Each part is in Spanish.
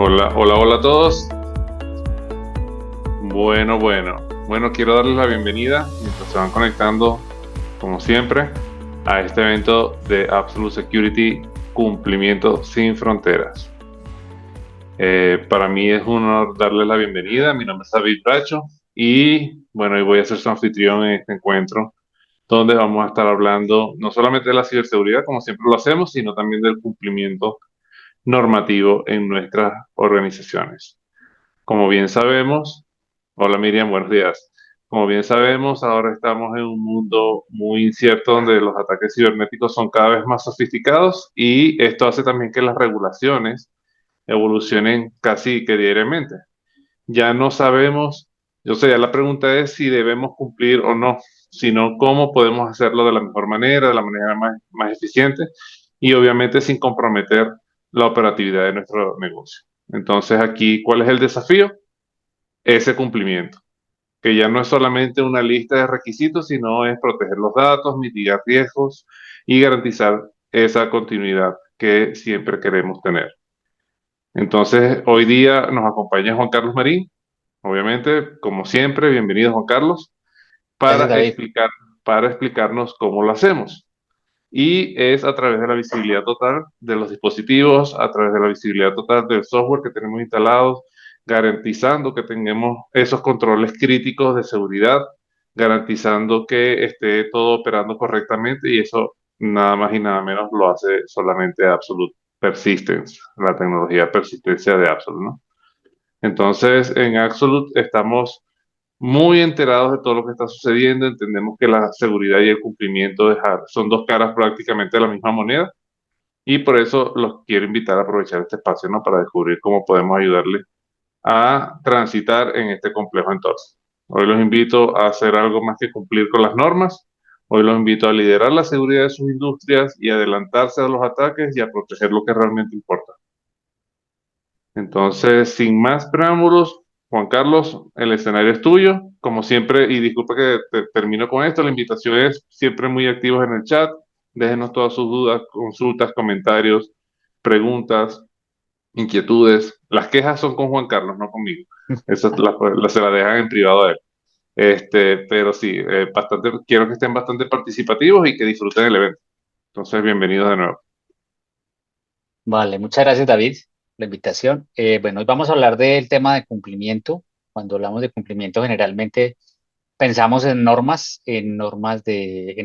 Hola, hola, hola a todos. Bueno, quiero darles la bienvenida mientras se van conectando, como siempre, a este evento de Absolute Security, Cumplimiento sin Fronteras. Para mí es un honor darles la bienvenida. Mi nombre es David Bracho y bueno, hoy voy a ser su anfitrión en este encuentro, donde vamos a estar hablando no solamente de la ciberseguridad, como siempre lo hacemos, sino también del cumplimiento normativo en nuestras organizaciones. Como bien sabemos, hola Miriam, buenos días. Como bien sabemos, ahora estamos en un mundo muy incierto donde los ataques cibernéticos son cada vez más sofisticados y esto hace también que las regulaciones evolucionen casi que diariamente. Ya no sabemos, yo sé, ya la pregunta es si debemos cumplir o no, sino cómo podemos hacerlo de la mejor manera, de la manera más eficiente y obviamente sin comprometer la operatividad de nuestro negocio. Entonces aquí, ¿cuál es el desafío? Ese cumplimiento, que ya no es solamente una lista de requisitos, sino es proteger los datos, mitigar riesgos y garantizar esa continuidad que siempre queremos tener. Entonces, hoy día nos acompaña Juan Carlos Marín, obviamente, como siempre, bienvenido Juan Carlos, Gracias, para David. explicar, para explicarnos cómo lo hacemos. Y es a través de la visibilidad total de los dispositivos, a través de la visibilidad total del software que tenemos instalados, garantizando que tengamos esos controles críticos de seguridad, garantizando que esté todo operando correctamente y eso nada más y nada menos lo hace solamente Absolute Persistence, la tecnología de persistencia de Absolute, ¿no? Entonces, en Absolute estamos muy enterados de todo lo que está sucediendo, entendemos que la seguridad y el cumplimiento son dos caras prácticamente de la misma moneda y por eso los quiero invitar a aprovechar este espacio, ¿no? Para descubrir cómo podemos ayudarles a transitar en este complejo entorno. Hoy los invito a hacer algo más que cumplir con las normas, hoy los invito a liderar la seguridad de sus industrias y adelantarse a los ataques y a proteger lo que realmente importa. Entonces, sin más preámbulos, Juan Carlos, el escenario es tuyo. Como siempre, y disculpa que termino con esto, la invitación es siempre muy activos en el chat. Déjenos todas sus dudas, consultas, comentarios, preguntas, inquietudes. Las quejas son con Juan Carlos, no conmigo. Se la dejan en privado a él. Pero sí, quiero que estén bastante participativos y que disfruten el evento. Entonces, bienvenidos de nuevo. Vale, muchas gracias, David, por la invitación. Bueno, hoy vamos a hablar del tema de cumplimiento. Cuando hablamos de cumplimiento, generalmente pensamos en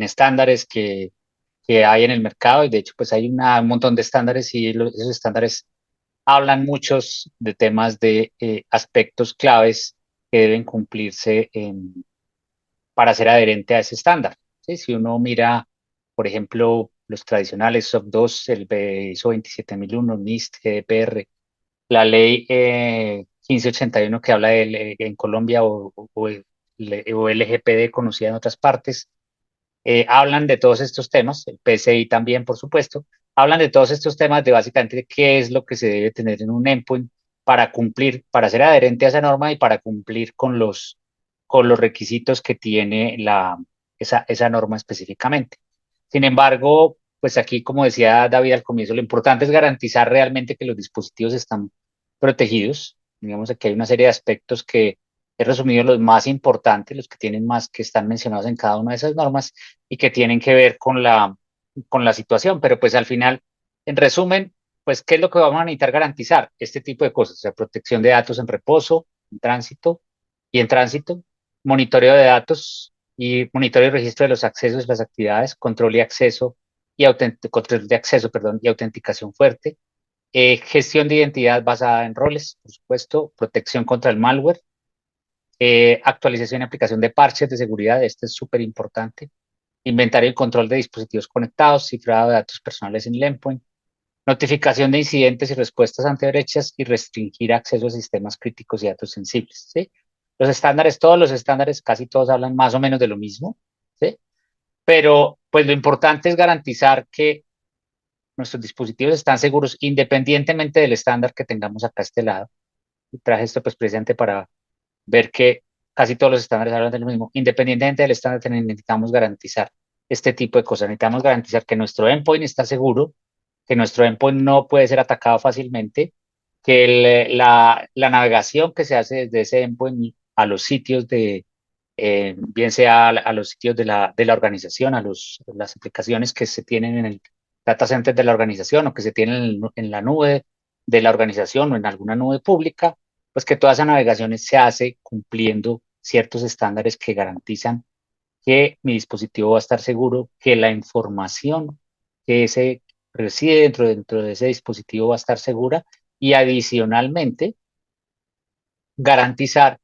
estándares que hay en el mercado y de hecho, pues hay un montón de estándares y esos estándares hablan muchos de temas de aspectos claves que deben cumplirse para ser adherente a ese estándar. ¿Sí? Si uno mira, por ejemplo, los tradicionales SOC 2, el ISO 27001, NIST, GDPR, la ley 1581 que habla en Colombia o LGPD conocida en otras partes, hablan de todos estos temas, el PCI también, por supuesto, hablan de todos estos temas de básicamente qué es lo que se debe tener en un endpoint para cumplir, para ser adherente a esa norma y para cumplir con los requisitos que tiene esa norma específicamente. Sin embargo, pues aquí, como decía David al comienzo, lo importante es garantizar realmente que los dispositivos están protegidos. Digamos, aquí hay una serie de aspectos que he resumido los más importantes, los que tienen más, que están mencionados en cada una de esas normas y que tienen que ver con la situación. Pero pues al final, en resumen, pues, ¿qué es lo que vamos a necesitar garantizar? Este tipo de cosas, o sea, protección de datos en reposo, en tránsito, monitoreo de datos y monitoreo y registro de los accesos, las actividades, control y acceso control de acceso, perdón, y autenticación fuerte, gestión de identidad basada en roles, por supuesto, protección contra el malware, actualización y aplicación de parches de seguridad, este es súper importante, inventario y control de dispositivos conectados, cifrado de datos personales en el endpoint, notificación de incidentes y respuestas ante brechas y restringir acceso a sistemas críticos y datos sensibles, ¿sí? Los estándares, todos los estándares, casi todos hablan más o menos de lo mismo, ¿sí? Pero pues lo importante es garantizar que nuestros dispositivos están seguros independientemente del estándar que tengamos acá a este lado. Y traje esto pues presente para ver que casi todos los estándares hablan de lo mismo. Independientemente del estándar, necesitamos garantizar este tipo de cosas. Necesitamos garantizar que nuestro endpoint está seguro, que nuestro endpoint no puede ser atacado fácilmente la navegación que se hace desde ese endpoint a los sitios bien sea a los sitios de la organización, las aplicaciones que se tienen en el data center de la organización o que se tienen en la nube de la organización o en alguna nube pública, pues que toda esa navegación se hace cumpliendo ciertos estándares que garantizan que mi dispositivo va a estar seguro, que la información que se reside dentro de ese dispositivo va a estar segura y adicionalmente garantizar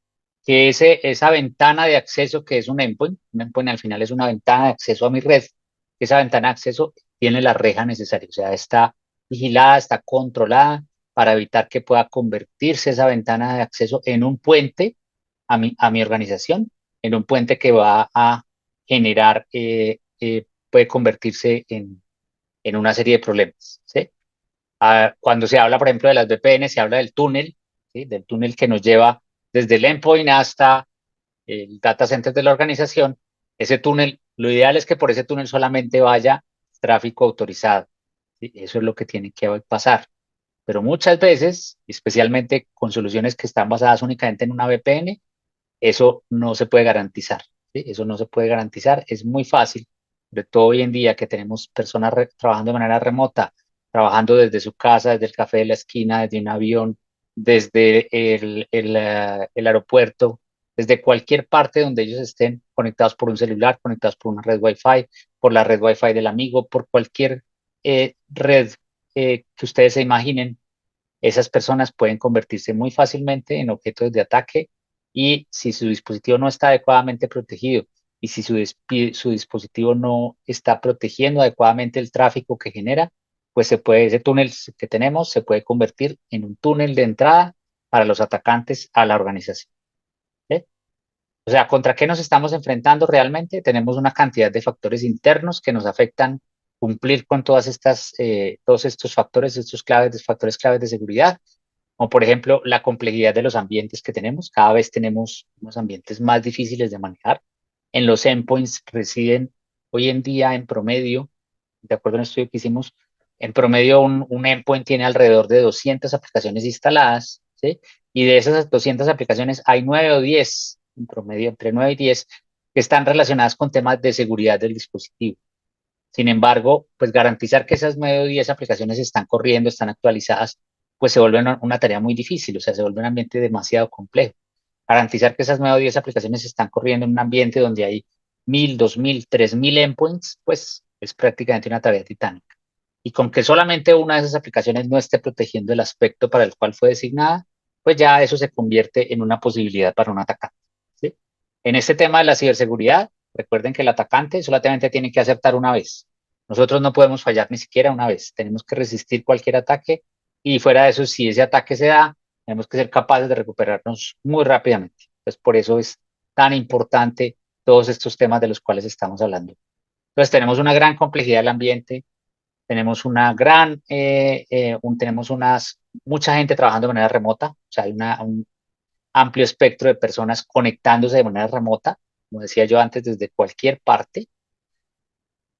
que esa ventana de acceso que es un endpoint al final es una ventana de acceso a mi red, que esa ventana de acceso tiene la reja necesaria, o sea, está vigilada, está controlada para evitar que pueda convertirse esa ventana de acceso en un puente a mi organización, en un puente que va a generar, puede convertirse en una serie de problemas, ¿sí? Cuando se habla, por ejemplo, de las VPN, se habla del túnel, ¿sí? Del túnel que nos lleva desde el endpoint hasta el data center de la organización. Ese túnel, lo ideal es que por ese túnel solamente vaya tráfico autorizado, ¿sí? Eso es lo que tiene que pasar. Pero muchas veces, especialmente con soluciones que están basadas únicamente en una VPN, eso no se puede garantizar, ¿sí? Eso no se puede garantizar. Es muy fácil, de todo hoy en día que tenemos personas trabajando de manera remota, trabajando desde su casa, desde el café de la esquina, desde un avión, desde el aeropuerto, desde cualquier parte donde ellos estén conectados por un celular, conectados por una red Wi-Fi, por la red Wi-Fi del amigo, por cualquier red que ustedes se imaginen. Esas personas pueden convertirse muy fácilmente en objetos de ataque y si su dispositivo no está adecuadamente protegido y si su dispositivo no está protegiendo adecuadamente el tráfico que genera, pues ese túnel que tenemos se puede convertir en un túnel de entrada para los atacantes a la organización. ¿Sí? O sea, ¿contra qué nos estamos enfrentando realmente? Tenemos una cantidad de factores internos que nos afectan cumplir con todos estos factores, factores claves de seguridad, como por ejemplo la complejidad de los ambientes que tenemos. Cada vez tenemos unos ambientes más difíciles de manejar. En los endpoints residen hoy en día en promedio, de acuerdo a un estudio que hicimos, en promedio un endpoint tiene alrededor de 200 aplicaciones instaladas, ¿sí? Y de esas 200 aplicaciones hay 9 o 10, en promedio entre 9 y 10, que están relacionadas con temas de seguridad del dispositivo. Sin embargo, pues garantizar que esas 9 o 10 aplicaciones están corriendo, están actualizadas, pues se vuelve una tarea muy difícil, o sea, se vuelve un ambiente demasiado complejo. Garantizar que esas 9 o 10 aplicaciones están corriendo en un ambiente donde hay 1000, 2000, 3000 endpoints, pues es prácticamente una tarea titánica. Y con que solamente una de esas aplicaciones no esté protegiendo el aspecto para el cual fue designada, pues ya eso se convierte en una posibilidad para un atacante, ¿sí? En este tema de la ciberseguridad, recuerden que el atacante solamente tiene que acertar una vez. Nosotros no podemos fallar ni siquiera una vez. Tenemos que resistir cualquier ataque y fuera de eso, si ese ataque se da, tenemos que ser capaces de recuperarnos muy rápidamente. Entonces, por eso es tan importante todos estos temas de los cuales estamos hablando. Entonces, tenemos una gran complejidad del ambiente, tenemos mucha gente trabajando de manera remota, o sea, hay un amplio espectro de personas conectándose de manera remota, como decía yo antes, desde cualquier parte.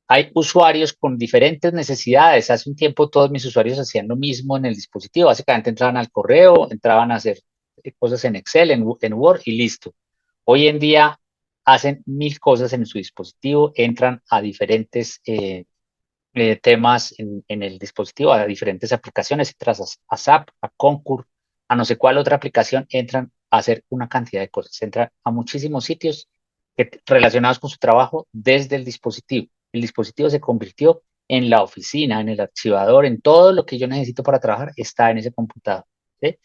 Hay usuarios con diferentes necesidades. Hace un tiempo todos mis usuarios hacían lo mismo en el dispositivo. Básicamente entraban al correo, entraban a hacer cosas en Excel, en Word y listo. Hoy en día hacen mil cosas en su dispositivo, entran a diferentes temas en el dispositivo, a diferentes aplicaciones, entras a SAP, a Concur, a no sé cuál otra aplicación, entran a hacer una cantidad de cosas, entran a muchísimos sitios relacionados con su trabajo desde el dispositivo. El dispositivo se convirtió en la oficina, en el archivador, en todo lo que yo necesito para trabajar está en ese computador, ¿sí?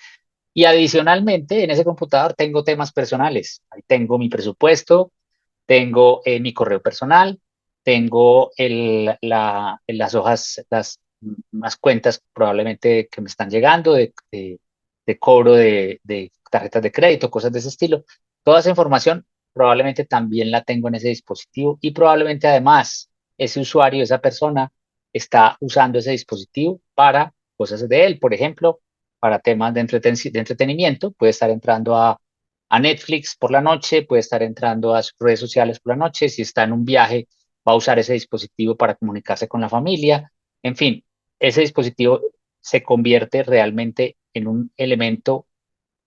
Y adicionalmente, en ese computador tengo temas personales. Ahí tengo mi presupuesto, tengo mi correo personal, tengo las hojas, más cuentas probablemente que me están llegando de cobro de tarjetas de crédito, cosas de ese estilo. Toda esa información probablemente también la tengo en ese dispositivo y probablemente además ese usuario, esa persona, está usando ese dispositivo para cosas de él, por ejemplo, para temas de entretenimiento, puede estar entrando a Netflix por la noche, puede estar entrando a sus redes sociales por la noche, si está en un viaje, va a usar ese dispositivo para comunicarse con la familia. En fin, ese dispositivo se convierte realmente en un elemento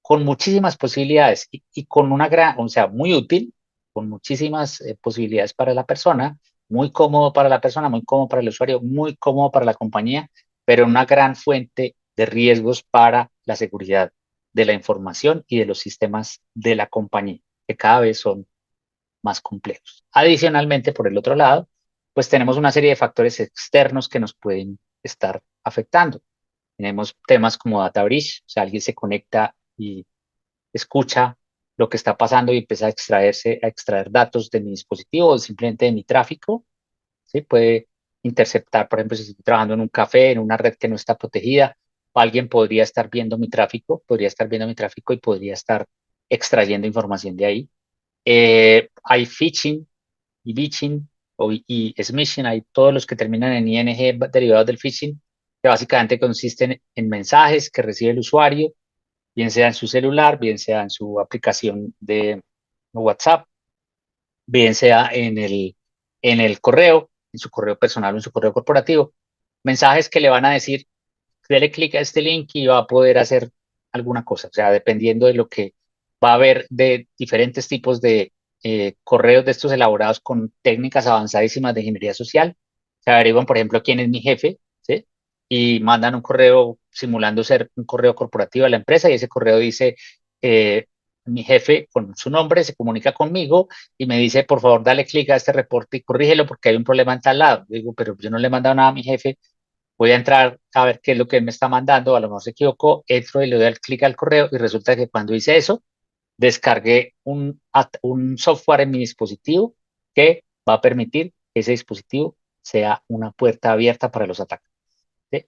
con muchísimas posibilidades y con una gran, o sea, muy útil, con muchísimas posibilidades para la persona, muy cómodo para la persona, muy cómodo para el usuario, muy cómodo para la compañía, pero una gran fuente de riesgos para la seguridad de la información y de los sistemas de la compañía, que cada vez son más complejos. Adicionalmente, por el otro lado, pues tenemos una serie de factores externos que nos pueden estar afectando. Tenemos temas como data breach, o sea, alguien se conecta y escucha lo que está pasando y empieza a extraer datos de mi dispositivo o simplemente de mi tráfico, ¿sí? Puede interceptar, por ejemplo, si estoy trabajando en un café, en una red que no está protegida, alguien podría estar viendo mi tráfico y podría estar extrayendo información de ahí. Hay phishing y bitching y smishing, hay todos los que terminan en ing derivados del phishing, que básicamente consisten en mensajes que recibe el usuario, bien sea en su celular, bien sea en su aplicación de WhatsApp, bien sea en el correo, en su correo personal o en su correo corporativo, mensajes que le van a decir, dele clic a este link y va a poder hacer alguna cosa. O sea, dependiendo de lo que va a haber de diferentes tipos de correos de estos elaborados con técnicas avanzadísimas de ingeniería social, se averiguan, por ejemplo, quién es mi jefe, ¿sí? Y mandan un correo simulando ser un correo corporativo de la empresa y ese correo dice, eh, mi jefe con su nombre se comunica conmigo y me dice, por favor, dale clic a este reporte y corrígelo porque hay un problema en tal lado. Yo digo, pero yo no le he mandado nada a mi jefe, voy a entrar a ver qué es lo que él me está mandando, a lo mejor se equivocó, entro y le doy clic al correo y resulta que cuando hice eso, descargué un software en mi dispositivo que va a permitir que ese dispositivo sea una puerta abierta para los ataques, ¿sí?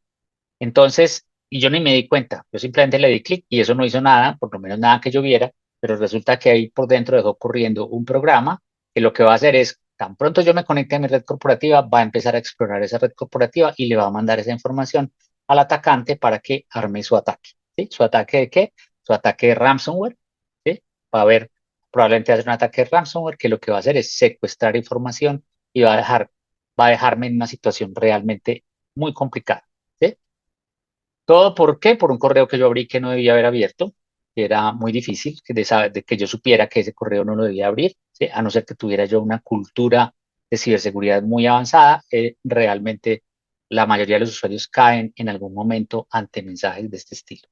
Entonces, y yo ni me di cuenta, yo simplemente le di clic y eso no hizo nada, por lo menos nada que yo viera, pero resulta que ahí por dentro dejó corriendo un programa que lo que va a hacer es, tan pronto yo me conecte a mi red corporativa, va a empezar a explorar esa red corporativa y le va a mandar esa información al atacante para que arme su ataque, ¿sí? ¿Su ataque de qué? Su ataque de ransomware, ¿sí? Va a haber, probablemente hacer un ataque de ransomware que lo que va a hacer es secuestrar información y va a dejarme en una situación realmente muy complicada, ¿sí? ¿Todo por qué? Por un correo que yo abrí que no debía haber abierto, que era muy difícil de que yo supiera que ese correo no lo debía abrir, ¿sí? A no ser que tuviera yo una cultura de ciberseguridad muy avanzada, realmente la mayoría de los usuarios caen en algún momento ante mensajes de este estilo.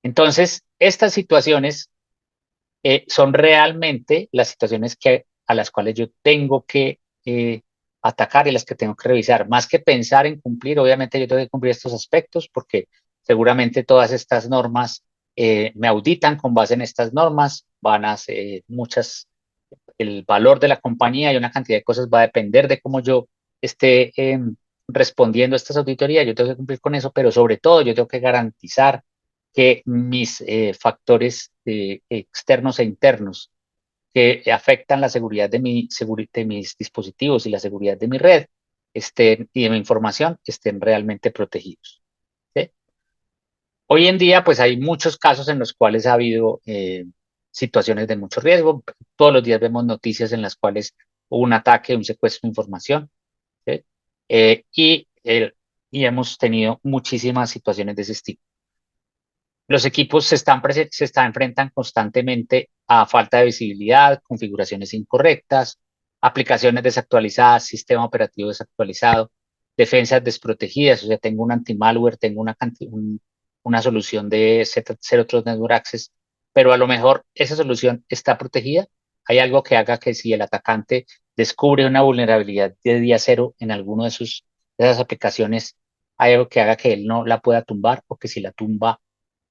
Entonces, estas situaciones son realmente las situaciones a las cuales yo tengo que atacar y las que tengo que revisar. Más que pensar en cumplir, obviamente yo tengo que cumplir estos aspectos porque seguramente todas estas normas me auditan con base en estas normas, van a ser muchas, el valor de la compañía y una cantidad de cosas va a depender de cómo yo esté respondiendo a estas auditorías. Yo tengo que cumplir con eso, pero sobre todo yo tengo que garantizar que mis factores externos e internos que afectan la seguridad de mis dispositivos y la seguridad de mi red y de mi información estén realmente protegidos, ¿sí? Hoy en día, pues hay muchos casos en los cuales ha habido situaciones de mucho riesgo. Todos los días vemos noticias en las cuales hubo un ataque, un secuestro de información, ¿sí? Eh, y, el- y hemos tenido muchísimas situaciones de ese estilo. Los equipos enfrentan constantemente a falta de visibilidad, configuraciones incorrectas, aplicaciones desactualizadas, sistema operativo desactualizado, defensas desprotegidas, o sea, tengo un anti-malware, tengo una solución de Zero Trust Network Access, pero a lo mejor esa solución está protegida. Hay algo que haga que si el atacante descubre una vulnerabilidad de día cero en alguno de esas aplicaciones, hay algo que haga que él no la pueda tumbar o que si la tumba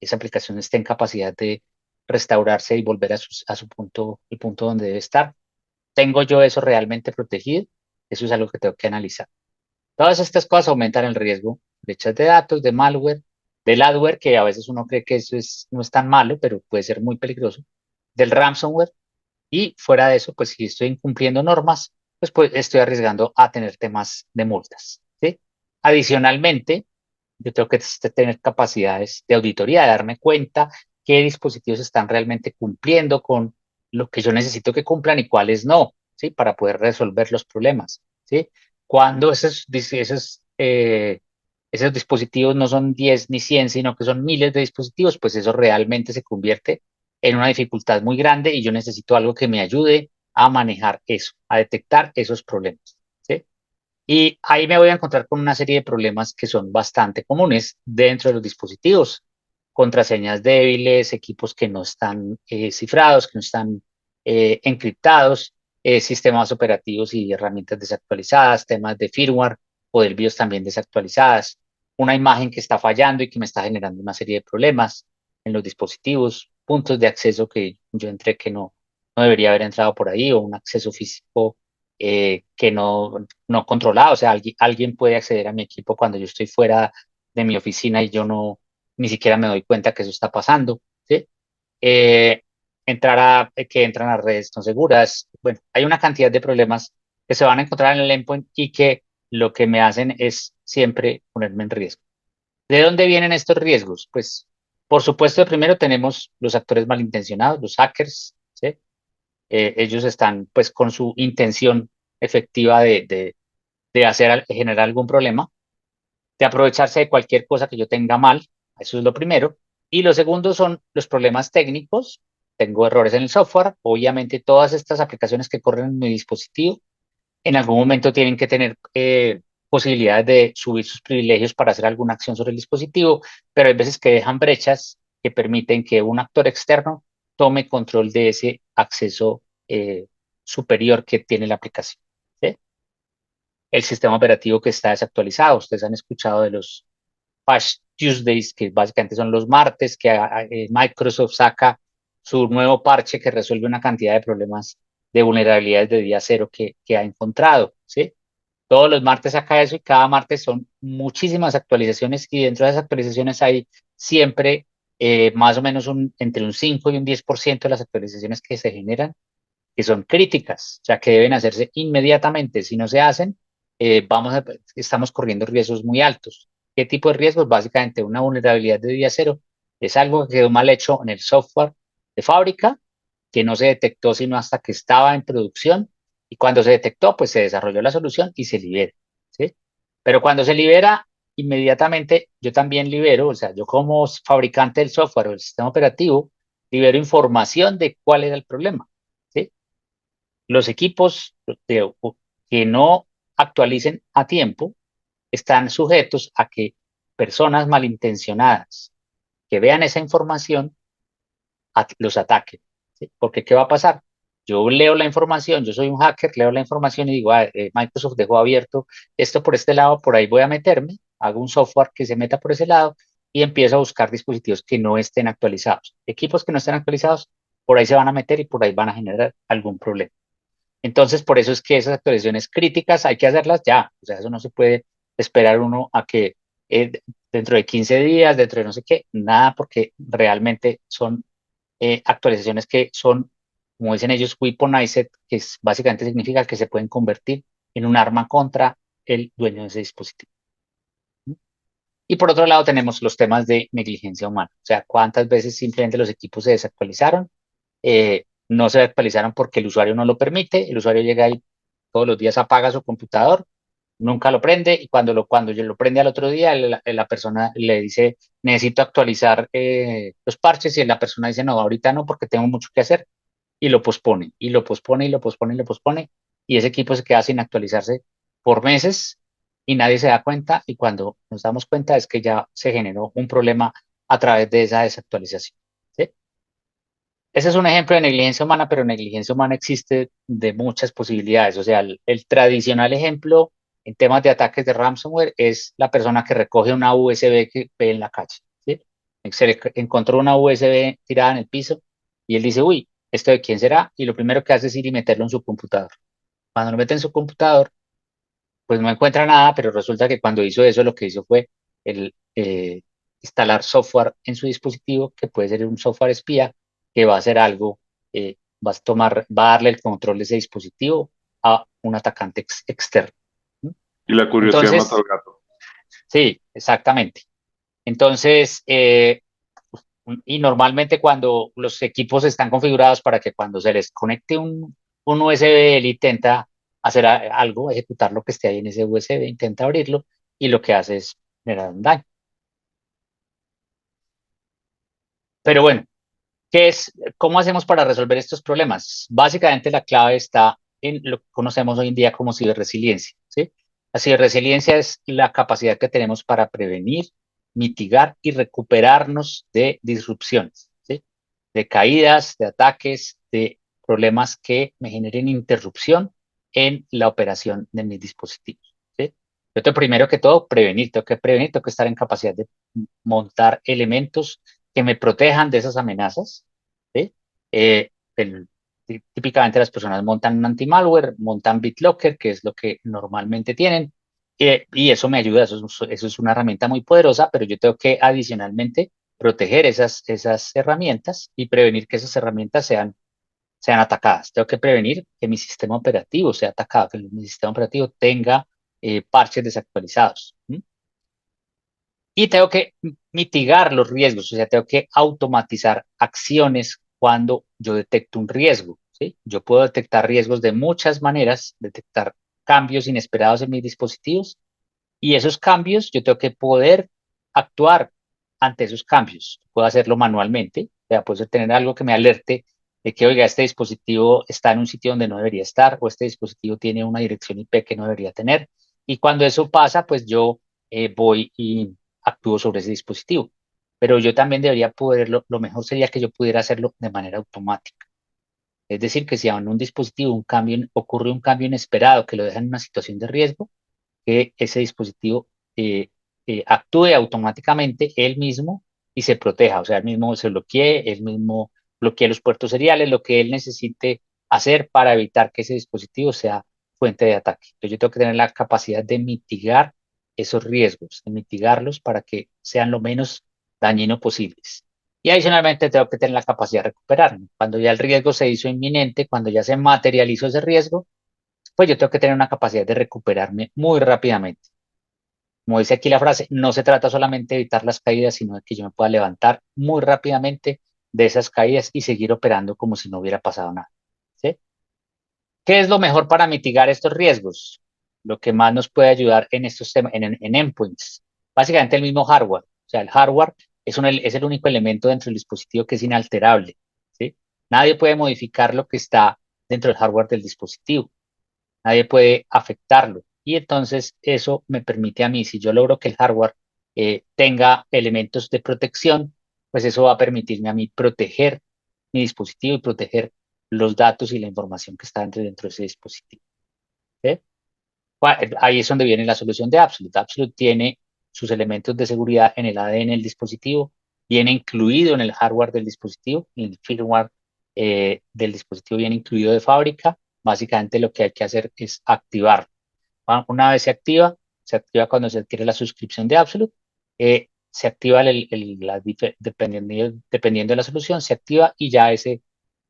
esa aplicación esté en capacidad de restaurarse y volver a su punto, el punto donde debe estar. ¿Tengo yo eso realmente protegido? Eso es algo que tengo que analizar. Todas estas cosas aumentan el riesgo de brechas de datos, de malware, del adware, que a veces uno cree que no es tan malo, pero puede ser muy peligroso, del ransomware, y fuera de eso, pues si estoy incumpliendo normas, pues estoy arriesgando a tener temas de multas, ¿sí? Adicionalmente, yo tengo que tener capacidades de auditoría, de darme cuenta qué dispositivos están realmente cumpliendo con lo que yo necesito que cumplan y cuáles no, ¿sí? Para poder resolver los problemas, ¿sí? Cuando esos dispositivos no son 10 ni 100, sino que son miles de dispositivos, pues eso realmente se convierte en una dificultad muy grande y yo necesito algo que me ayude a manejar eso, a detectar esos problemas. ¿Sí? Y ahí me voy a encontrar con una serie de problemas que son bastante comunes dentro de los dispositivos. Contraseñas débiles, equipos que no están cifrados, que no están encriptados, sistemas operativos y herramientas desactualizadas, temas de firmware o del BIOS también desactualizadas, una imagen que está fallando y que me está generando una serie de problemas en los dispositivos, puntos de acceso que yo entré que no debería haber entrado por ahí o un acceso físico que no controlado. O sea, alguien puede acceder a mi equipo cuando yo estoy fuera de mi oficina y yo no ni siquiera me doy cuenta que eso está pasando. ¿Sí? Eh, que entran a redes no seguras. Bueno, hay una cantidad de problemas que se van a encontrar en el endpoint y que lo que me hacen es siempre ponerme en riesgo. ¿De dónde vienen estos riesgos? Pues, por supuesto, primero tenemos los actores malintencionados, los hackers, ¿sí? Ellos están pues con su intención efectiva de generar algún problema, de aprovecharse de cualquier cosa que yo tenga mal, eso es lo primero. Y lo segundo son los problemas técnicos, tengo errores en el software, obviamente todas estas aplicaciones que corren en mi dispositivo en algún momento tienen que tener posibilidades de subir sus privilegios para hacer alguna acción sobre el dispositivo, pero hay veces que dejan brechas que permiten que un actor externo tome control de ese acceso superior que tiene la aplicación. ¿Sí? El sistema operativo que está desactualizado. Ustedes han escuchado de los Patch Tuesdays, que básicamente son los martes que Microsoft saca su nuevo parche que resuelve una cantidad de problemas de vulnerabilidades de día cero que ha encontrado. ¿Sí? Todos los martes saca eso y cada martes son muchísimas actualizaciones y dentro de esas actualizaciones hay siempre más o menos entre un 5 y un 10% de las actualizaciones que se generan que son críticas, o sea, que deben hacerse inmediatamente. Si no se hacen, estamos corriendo riesgos muy altos. ¿Qué tipo de riesgos? Básicamente una vulnerabilidad de día cero es algo que quedó mal hecho en el software de fábrica, que no se detectó sino hasta que estaba en producción y cuando se detectó, pues se desarrolló la solución y se libera, ¿sí? Pero cuando se libera, inmediatamente yo también libero, o sea, yo como fabricante del software o del sistema operativo, libero información de cuál era el problema, ¿sí? Los equipos que no actualicen a tiempo están sujetos a que personas malintencionadas que vean esa información los ataquen. ¿Sí? Porque ¿qué va a pasar? Yo leo la información, yo soy un hacker, leo la información y digo, Microsoft dejó abierto esto por este lado, por ahí voy a meterme, hago un software que se meta por ese lado y empiezo a buscar dispositivos que no estén actualizados. Equipos que no estén actualizados, por ahí se van a meter y por ahí van a generar algún problema. Entonces, por eso es que esas actualizaciones críticas hay que hacerlas ya. O sea, eso no se puede esperar uno a que eh, dentro de 15 días, dentro de no sé qué, nada, porque realmente son actualizaciones que son, como dicen ellos, weaponized, básicamente significa que se pueden convertir en un arma contra el dueño de ese dispositivo. Y por otro lado tenemos los temas de negligencia humana, o sea, cuántas veces simplemente los equipos se desactualizaron, no se actualizaron porque el usuario no lo permite, el usuario llega ahí todos los días, apaga su computador, nunca lo prende y cuando yo lo prende al otro día, la persona le dice, necesito actualizar los parches y la persona dice, no, ahorita no porque tengo mucho que hacer y lo pospone y lo pospone y lo pospone y lo pospone y ese equipo se queda sin actualizarse por meses y nadie se da cuenta y cuando nos damos cuenta es que ya se generó un problema a través de esa desactualización. ¿Sí? Ese es un ejemplo de negligencia humana, pero negligencia humana existe de muchas posibilidades. O sea, el tradicional ejemplo en temas de ataques de ransomware es la persona que recoge una USB que ve en la calle. ¿Sí? Encontró una USB tirada en el piso y él dice, uy, ¿esto de quién será? Y lo primero que hace es ir y meterlo en su computador. Cuando lo mete en su computador, pues no encuentra nada, pero resulta que cuando hizo eso, lo que hizo fue el, instalar software en su dispositivo, que puede ser un software espía, que va a hacer algo, va a darle el control de ese dispositivo a un atacante externo. ¿Sí? Y la curiosidad mata al Entonces, gato. sí, exactamente. Entonces, y normalmente cuando los equipos están configurados para que cuando se les conecte un USB, él intenta hacer algo, ejecutar lo que esté ahí en ese USB, intenta abrirlo y lo que hace es generar un daño. Pero bueno, ¿cómo hacemos para resolver estos problemas? Básicamente la clave está en lo que conocemos hoy en día como ciberresiliencia, ¿sí? La ciberresiliencia es la capacidad que tenemos para prevenir, mitigar y recuperarnos de disrupciones, ¿sí? De caídas, de ataques, de problemas que me generen interrupción en la operación de mis dispositivos, ¿sí? Yo tengo primero que todo prevenir, tengo que estar en capacidad de montar elementos que me protejan de esas amenazas, ¿sí? Eh, el- Típicamente las personas montan un anti-malware, montan BitLocker, que es lo que normalmente tienen, y eso me ayuda, eso es una herramienta muy poderosa, pero yo tengo que adicionalmente proteger esas herramientas y prevenir que esas herramientas sean atacadas. Tengo que prevenir que mi sistema operativo sea atacado, que mi sistema operativo tenga parches desactualizados. ¿M? Y tengo que mitigar los riesgos, o sea, tengo que automatizar acciones cuando yo detecto un riesgo, ¿sí? Yo puedo detectar riesgos de muchas maneras, detectar cambios inesperados en mis dispositivos y esos cambios yo tengo que poder actuar ante esos cambios. Puedo hacerlo manualmente, o sea, puedo tener algo que me alerte de que, oiga, este dispositivo está en un sitio donde no debería estar o este dispositivo tiene una dirección IP que no debería tener. Y cuando eso pasa, pues yo voy y actúo sobre ese dispositivo. Pero yo también debería poderlo, lo mejor sería que yo pudiera hacerlo de manera automática. Es decir, que si en un dispositivo ocurre un cambio inesperado que lo deja en una situación de riesgo, que ese dispositivo eh, actúe automáticamente él mismo y se proteja, o sea, él mismo se bloquee, él mismo bloquee los puertos seriales, lo que él necesite hacer para evitar que ese dispositivo sea fuente de ataque. Entonces yo tengo que tener la capacidad de mitigar esos riesgos, de mitigarlos para que sean lo menos dañinos posibles. Y adicionalmente tengo que tener la capacidad de recuperarme. Cuando ya el riesgo se hizo inminente, cuando ya se materializó ese riesgo, pues yo tengo que tener una capacidad de recuperarme muy rápidamente. Como dice aquí la frase, no se trata solamente de evitar las caídas, sino de que yo me pueda levantar muy rápidamente de esas caídas y seguir operando como si no hubiera pasado nada. ¿Sí? ¿Qué es lo mejor para mitigar estos riesgos? Lo que más nos puede ayudar en estos temas, en endpoints. Básicamente el mismo hardware. O sea, el hardware es el único elemento dentro del dispositivo que es inalterable. ¿Sí? Nadie puede modificar lo que está dentro del hardware del dispositivo. Nadie puede afectarlo. Y entonces eso me permite a mí, si yo logro que el hardware tenga elementos de protección, pues eso va a permitirme a mí proteger mi dispositivo y proteger los datos y la información que está dentro de ese dispositivo. ¿Sí? Ahí es donde viene la solución de Absolute. Absolute tiene sus elementos de seguridad en el ADN del dispositivo, viene incluido en el hardware del dispositivo, y el firmware del dispositivo viene incluido de fábrica. Básicamente lo que hay que hacer es activar. Una vez se activa cuando se adquiere la suscripción de Absolute, se activa dependiendo de la solución, se activa y ya ese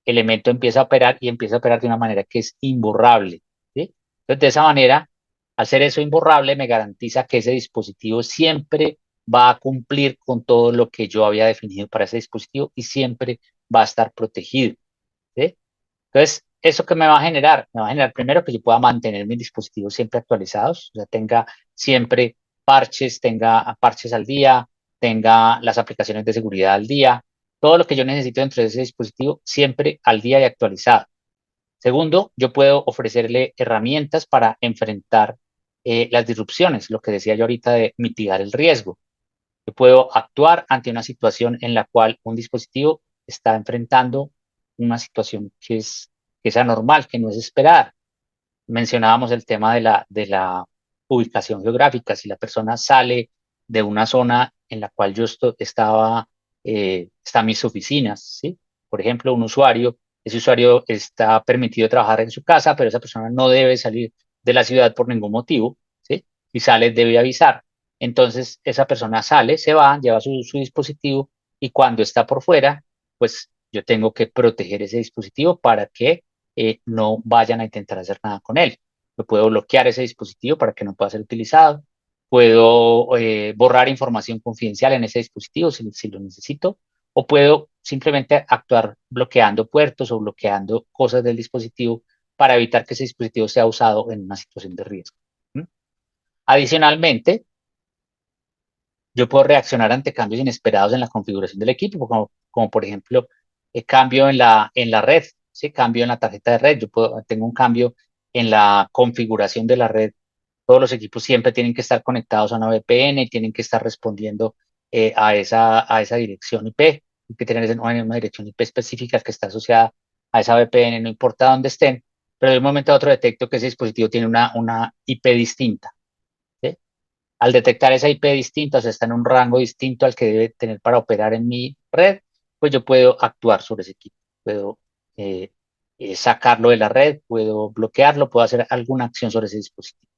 elemento empieza a operar y empieza a operar de una manera que es imborrable, ¿sí? Entonces, de esa manera, al ser eso imborrable, me garantiza que ese dispositivo siempre va a cumplir con todo lo que yo había definido para ese dispositivo y siempre va a estar protegido, ¿sí? Entonces, ¿eso qué me va a generar? Me va a generar primero que yo pueda mantener mis dispositivos siempre actualizados, o sea, tenga siempre tenga parches al día, tenga las aplicaciones de seguridad al día, todo lo que yo necesito dentro de ese dispositivo siempre al día y actualizado. Segundo, yo puedo ofrecerle herramientas para enfrentar las disrupciones, lo que decía yo ahorita de mitigar el riesgo. Yo puedo actuar ante una situación en la cual un dispositivo está enfrentando una situación que es anormal, que no es esperada. Mencionábamos el tema de la ubicación geográfica. Si la persona sale de una zona en la cual están mis oficinas, ¿sí? Por ejemplo, ese usuario está permitido trabajar en su casa, pero esa persona no debe salir de la ciudad por ningún motivo, ¿sí? Si sale, debe avisar. Entonces, esa persona sale, se va, lleva su dispositivo y cuando está por fuera, pues yo tengo que proteger ese dispositivo para que no vayan a intentar hacer nada con él. Yo puedo bloquear ese dispositivo para que no pueda ser utilizado. Puedo borrar información confidencial en ese dispositivo si lo necesito. O puedo simplemente actuar bloqueando puertos o bloqueando cosas del dispositivo para evitar que ese dispositivo sea usado en una situación de riesgo. ¿Mm? Adicionalmente, yo puedo reaccionar ante cambios inesperados en la configuración del equipo, como por ejemplo, cambio en la red, ¿sí? Cambio en la tarjeta de red, tengo un cambio en la configuración de la red. Todos los equipos siempre tienen que estar conectados a una VPN y tienen que estar respondiendo a esa dirección IP. Tienen que tener una dirección IP específica que está asociada a esa VPN, no importa dónde estén, pero de un momento a otro detecto que ese dispositivo tiene una IP distinta. ¿Sí? Al detectar esa IP distinta, o sea, está en un rango distinto al que debe tener para operar en mi red, pues yo puedo actuar sobre ese equipo. Puedo eh, sacarlo de la red, puedo bloquearlo, puedo hacer alguna acción sobre ese dispositivo.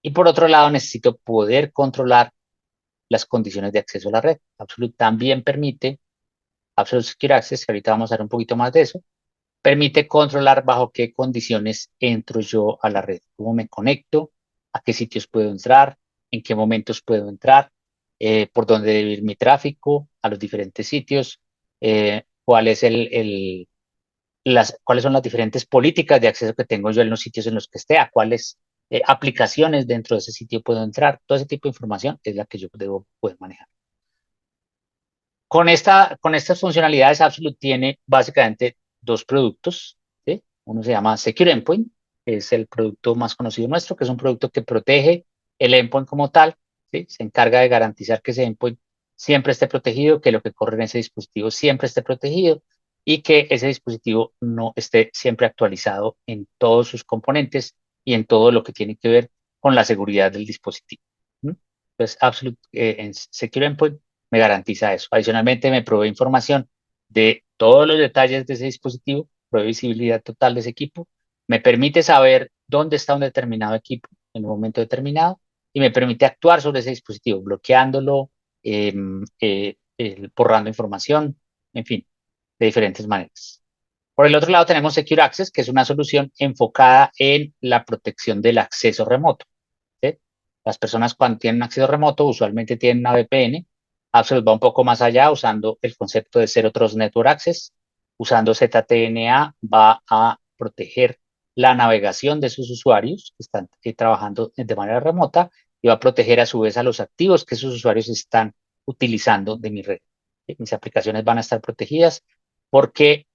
Y por otro lado, necesito poder controlar las condiciones de acceso a la red. Absolute también permite, Absolute Secure Access, que ahorita vamos a ver un poquito más de eso, permite controlar bajo qué condiciones entro yo a la red, cómo me conecto, a qué sitios puedo entrar, en qué momentos puedo entrar, por dónde debe ir mi tráfico a los diferentes sitios, cuál es cuáles son las diferentes políticas de acceso que tengo yo en los sitios en los que esté, a cuáles aplicaciones dentro de ese sitio puedo entrar. Todo ese tipo de información es la que yo debo poder manejar. Con estas funcionalidades, Absolute tiene básicamente dos productos, ¿sí? Uno se llama Secure Endpoint, que es el producto más conocido nuestro, que es un producto que protege el endpoint como tal, ¿sí? Se encarga de garantizar que ese endpoint siempre esté protegido, que lo que corre en ese dispositivo siempre esté protegido y que ese dispositivo no esté siempre actualizado en todos sus componentes y en todo lo que tiene que ver con la seguridad del dispositivo. ¿Mm? Entonces, Absolute en Secure Endpoint me garantiza eso. Adicionalmente, me provee información de todos los detalles de ese dispositivo, provee visibilidad total de ese equipo, me permite saber dónde está un determinado equipo en un momento determinado y me permite actuar sobre ese dispositivo, bloqueándolo, borrando información, en fin, de diferentes maneras. Por el otro lado tenemos Secure Access, que es una solución enfocada en la protección del acceso remoto. ¿Sí? Las personas cuando tienen acceso remoto usualmente tienen una VPN. Absolute va un poco más allá usando el concepto de Zero Trust Network Access. Usando ZTNA va a proteger la navegación de sus usuarios que están trabajando de manera remota y va a proteger a su vez a los activos que sus usuarios están utilizando de mi red. Mis aplicaciones van a estar protegidas porque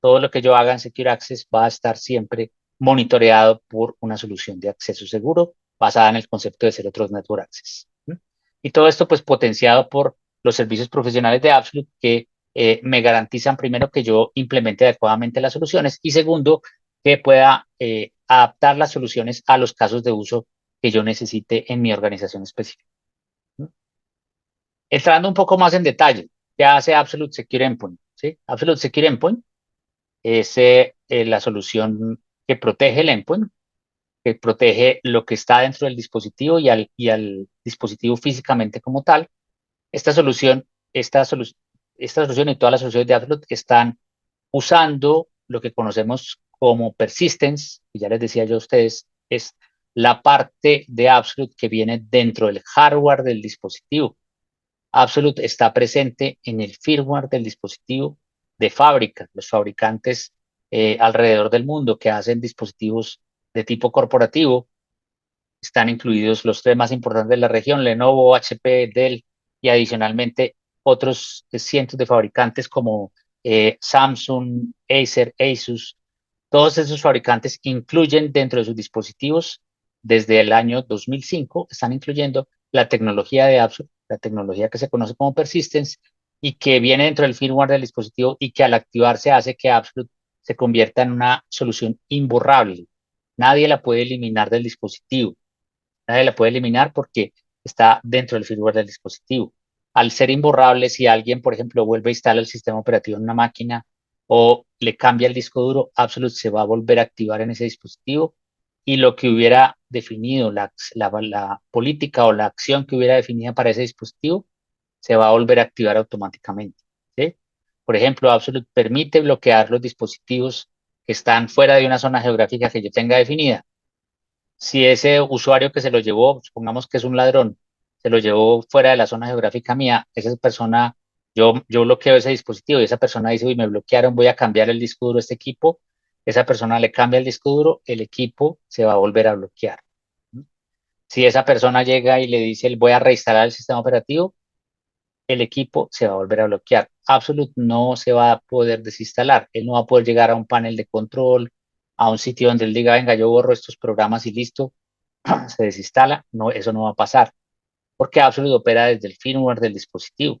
todo lo que yo haga en Secure Access va a estar siempre monitoreado por una solución de acceso seguro basada en el concepto de Zero Trust Network Access. Y todo esto pues potenciado por los servicios profesionales de Absolute que me garantizan primero que yo implemente adecuadamente las soluciones y segundo que pueda adaptar las soluciones a los casos de uso que yo necesite en mi organización específica. Entrando un poco más en detalle, ¿qué hace Absolute Secure Endpoint? ¿Sí? Absolute Secure Endpoint es la solución que protege el endpoint, que protege lo que está dentro del dispositivo y al dispositivo físicamente como tal. Esta solución, esta solución y todas las soluciones de Absolute están usando lo que conocemos como persistence, y ya les decía yo a ustedes, es la parte de Absolute que viene dentro del hardware del dispositivo. Absolute está presente en el firmware del dispositivo de fábrica. Los fabricantes alrededor del mundo que hacen dispositivos de tipo corporativo están incluidos los tres más importantes de la región, Lenovo, HP, Dell y adicionalmente otros cientos de fabricantes como Samsung, Acer, Asus. Todos esos fabricantes incluyen dentro de sus dispositivos desde el año 2005, están incluyendo la tecnología de Absolute, la tecnología que se conoce como Persistence y que viene dentro del firmware del dispositivo y que al activarse hace que Absolute se convierta en una solución imborrable. Nadie la puede eliminar del dispositivo. Nadie la puede eliminar porque está dentro del firmware del dispositivo. Al ser imborrable, si alguien, por ejemplo, vuelve a instalar el sistema operativo en una máquina o le cambia el disco duro, Absolute se va a volver a activar en ese dispositivo y lo que hubiera definido, la política o la acción que hubiera definida para ese dispositivo, se va a volver a activar automáticamente. ¿Sí? Por ejemplo, Absolute permite bloquear los dispositivos que están fuera de una zona geográfica que yo tenga definida. Si ese usuario que se lo llevó, supongamos que es un ladrón, se lo llevó fuera de la zona geográfica mía, esa persona, yo bloqueo ese dispositivo y esa persona dice, uy, me bloquearon, voy a cambiar el disco duro a este equipo, esa persona le cambia el disco duro, el equipo se va a volver a bloquear. Si esa persona llega y le dice, voy a reinstalar el sistema operativo, el equipo se va a volver a bloquear. Absolute no se va a poder desinstalar. Él no va a poder llegar a un panel de control, a un sitio donde él diga, venga, yo borro estos programas y listo, se desinstala. No, eso no va a pasar, porque Absolute opera desde el firmware del dispositivo.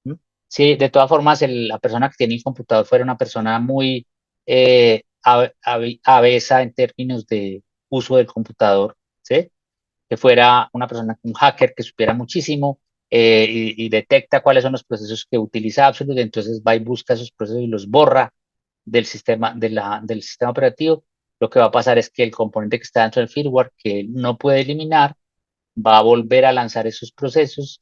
¿Mm? Si de todas formas la persona que tiene el computador fuera una persona muy avesa en términos de uso del computador, ¿sí? Que fuera una persona, un hacker que supiera muchísimo y detecta cuáles son los procesos que utiliza Absolute, entonces va y busca esos procesos y los borra del sistema, del sistema operativo. Lo que va a pasar es que el componente que está dentro del firmware, que no puede eliminar, va a volver a lanzar esos procesos,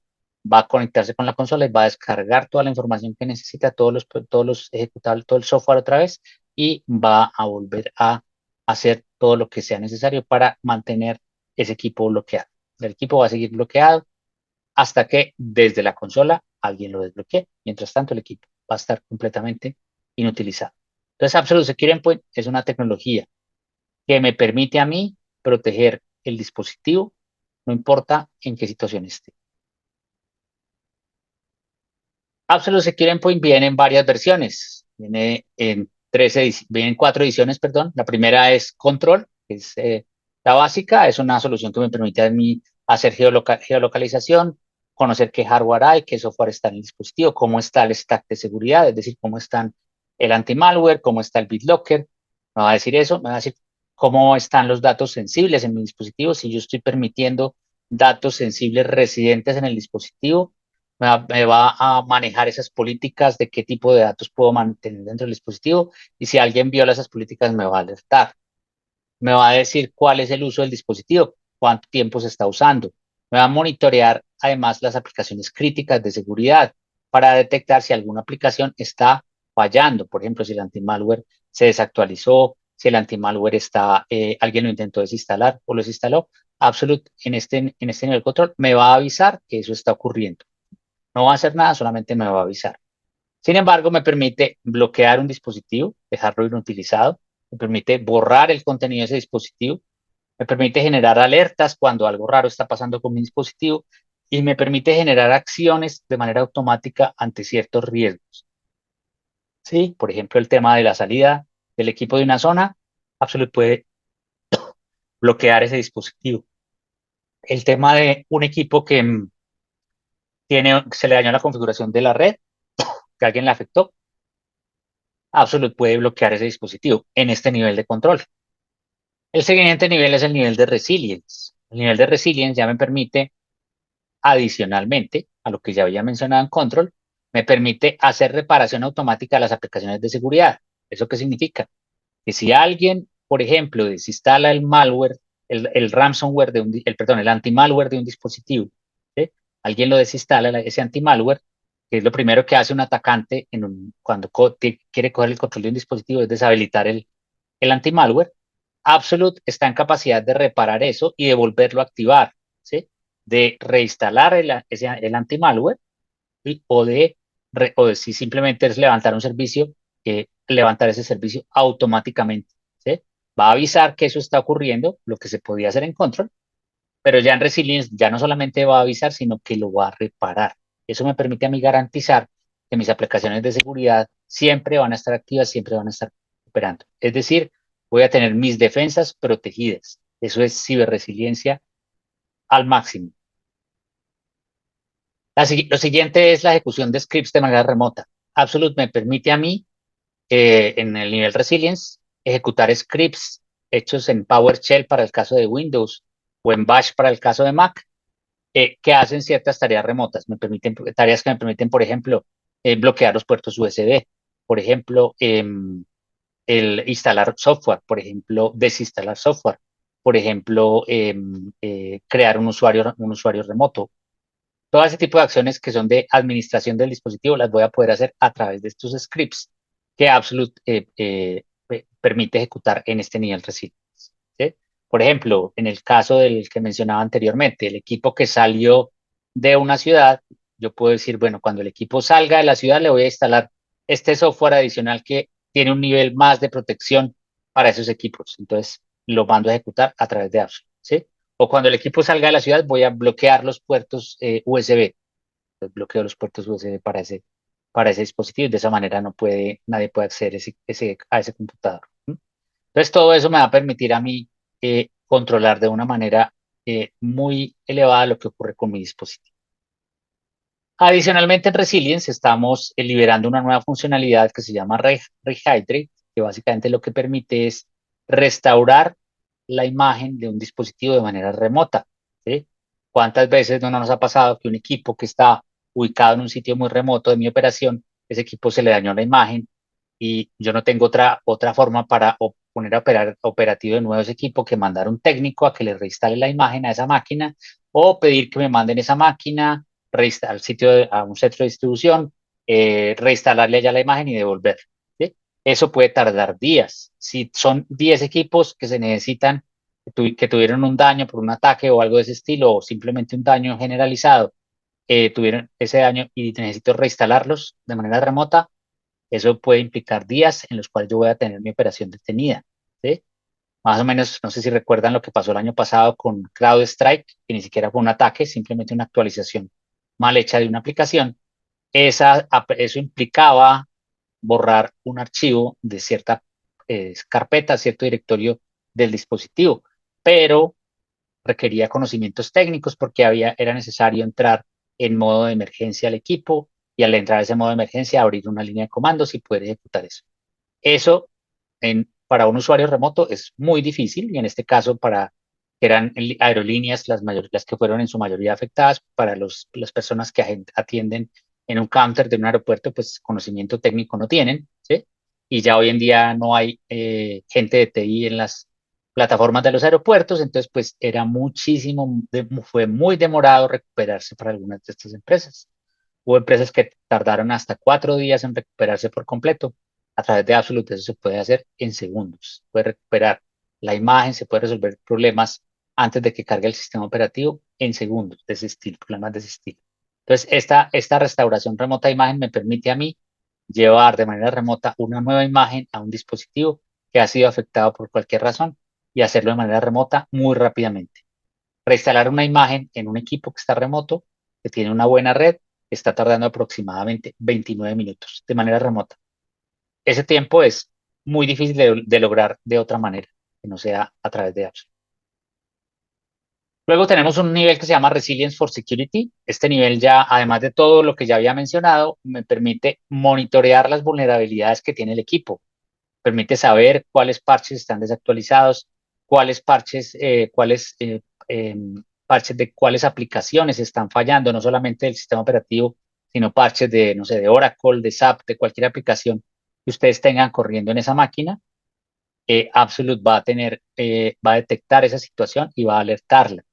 va a conectarse con la consola y va a descargar toda la información que necesita, todos los ejecutables, todo el software otra vez, y va a volver a hacer todo lo que sea necesario para mantener ese equipo bloqueado. El equipo va a seguir bloqueado hasta que desde la consola alguien lo desbloquee. Mientras tanto, el equipo va a estar completamente inutilizado. Entonces, Absolute Secure Endpoint es una tecnología que me permite a mí proteger el dispositivo, no importa en qué situación esté. Absolute Secure Endpoint viene en varias versiones. Viene en 4 ediciones, perdón. La primera es Control, que es la básica. Es una solución que me permite a mí hacer geolocalización, conocer qué hardware hay, qué software está en el dispositivo, cómo está el stack de seguridad, es decir, cómo están el anti-malware, cómo está el BitLocker. Me va a decir eso, me va a decir cómo están los datos sensibles en mi dispositivo, si yo estoy permitiendo datos sensibles residentes en el dispositivo, me va a manejar esas políticas de qué tipo de datos puedo mantener dentro del dispositivo, y si alguien viola esas políticas me va a alertar. Me va a decir cuál es el uso del dispositivo, cuánto tiempo se está usando. Me va a monitorear además las aplicaciones críticas de seguridad para detectar si alguna aplicación está fallando. Por ejemplo, si el antimalware se desactualizó, si el antimalware alguien lo intentó desinstalar o lo desinstaló. Absolute en este nivel de control me va a avisar que eso está ocurriendo. No va a hacer nada, solamente me va a avisar. Sin embargo, me permite bloquear un dispositivo, dejarlo inutilizado, me permite borrar el contenido de ese dispositivo, me permite generar alertas cuando algo raro está pasando con mi dispositivo y me permite generar acciones de manera automática ante ciertos riesgos. Sí, por ejemplo, el tema de la salida del equipo de una zona, Absolute puede bloquear ese dispositivo. El tema de un equipo que se le dañó la configuración de la red, que alguien le afectó, Absolute puede bloquear ese dispositivo en este nivel de control. El siguiente nivel es el nivel de resilience. El nivel de resilience ya me permite, adicionalmente a lo que ya había mencionado en control, me permite hacer reparación automática a las aplicaciones de seguridad. ¿Eso qué significa? Que si alguien, por ejemplo, desinstala el malware, el ransomware el anti-malware de un dispositivo, ¿sí? Alguien lo desinstala, ese anti-malware, que es lo primero que hace un atacante cuando quiere coger el control de un dispositivo, es deshabilitar el anti-malware. Absolute está en capacidad de reparar eso y de volverlo a activar, ¿sí? De reinstalar el anti-malware o de si simplemente es levantar un servicio, levantar ese servicio automáticamente, ¿sí? Va a avisar que eso está ocurriendo, lo que se podía hacer en control, pero ya en Resilience ya no solamente va a avisar, sino que lo va a reparar. Eso me permite a mí garantizar que mis aplicaciones de seguridad siempre van a estar activas, siempre van a estar operando. Es decir, voy a tener mis defensas protegidas. Eso es ciberresiliencia al máximo. Lo siguiente es la ejecución de scripts de manera remota. Absolute me permite a mí, en el nivel Resilience, ejecutar scripts hechos en PowerShell para el caso de Windows o en Bash para el caso de Mac, que hacen ciertas tareas remotas. Tareas que me permiten, por ejemplo, bloquear los puertos USB, por ejemplo, el instalar software, por ejemplo, desinstalar software, por ejemplo, crear un usuario remoto. Todo ese tipo de acciones que son de administración del dispositivo las voy a poder hacer a través de estos scripts que Absolute permite ejecutar en este nivel Resilience, ¿sí? Por ejemplo, en el caso del que mencionaba anteriormente, el equipo que salió de una ciudad, yo puedo decir, bueno, cuando el equipo salga de la ciudad le voy a instalar este software adicional que tiene un nivel más de protección para esos equipos. Entonces, lo mando a ejecutar a través de Absolute, ¿sí? O cuando el equipo salga de la ciudad, voy a bloquear los puertos USB. bloqueo los puertos USB para ese dispositivo y de esa manera nadie puede acceder a ese computador. ¿M? Entonces todo eso me va a permitir a mí controlar de una manera muy elevada lo que ocurre con mi dispositivo. Adicionalmente, en Resilience estamos liberando una nueva funcionalidad que se llama Rehydrate, que básicamente lo que permite es restaurar la imagen de un dispositivo de manera remota. ¿Sí? ¿Cuántas veces no nos ha pasado que un equipo que está ubicado en un sitio muy remoto de mi operación, ese equipo se le dañó la imagen y yo no tengo otra forma para poner a operar operativo de nuevo ese equipo que mandar un técnico a que le reinstale la imagen a esa máquina o pedir que me manden esa máquina al sitio, a un centro de distribución, reinstalarle ya la imagen y devolver. ¿Sí? Eso puede tardar días. Si son 10 equipos que se necesitan, que tuvieron un daño por un ataque o algo de ese estilo, o simplemente un daño generalizado, tuvieron ese daño y necesito reinstalarlos de manera remota, eso puede implicar días en los cuales yo voy a tener mi operación detenida. ¿Sí? Más o menos, no sé si recuerdan lo que pasó el año pasado con CrowdStrike, que ni siquiera fue un ataque, simplemente una actualización mal hecha de una aplicación. Eso implicaba borrar un archivo de cierta carpeta, cierto directorio del dispositivo, pero requería conocimientos técnicos porque era necesario entrar en modo de emergencia al equipo y al entrar a ese modo de emergencia abrir una línea de comandos y poder ejecutar eso. Eso para un usuario remoto es muy difícil y en este caso que eran aerolíneas las que fueron en su mayoría afectadas, para las personas que atienden en un counter de un aeropuerto, pues conocimiento técnico no tienen, ¿sí? Y ya hoy en día no hay gente de TI en las plataformas de los aeropuertos, entonces pues fue muy demorado recuperarse para algunas de estas empresas. Hubo empresas que tardaron hasta 4 días en recuperarse por completo. A través de Absolute eso se puede hacer en segundos. Puede recuperar la imagen, se puede resolver problemas antes de que cargue el sistema operativo en segundos de ese estilo, problemas de ese estilo. Entonces, esta restauración remota de imagen me permite a mí llevar de manera remota una nueva imagen a un dispositivo que ha sido afectado por cualquier razón y hacerlo de manera remota muy rápidamente. Reinstalar una imagen en un equipo que está remoto, que tiene una buena red, está tardando aproximadamente 29 minutos de manera remota. Ese tiempo es muy difícil de lograr de otra manera, que no sea a través de apps. Luego tenemos un nivel que se llama Resilience for Security. Este nivel ya, además de todo lo que ya había mencionado, me permite monitorear las vulnerabilidades que tiene el equipo. Permite saber cuáles parches están desactualizados, parches de cuáles aplicaciones están fallando, no solamente del sistema operativo, sino parches de, no sé, de Oracle, de SAP, de cualquier aplicación que ustedes tengan corriendo en esa máquina. Absolute va a detectar esa situación y va a alertarla.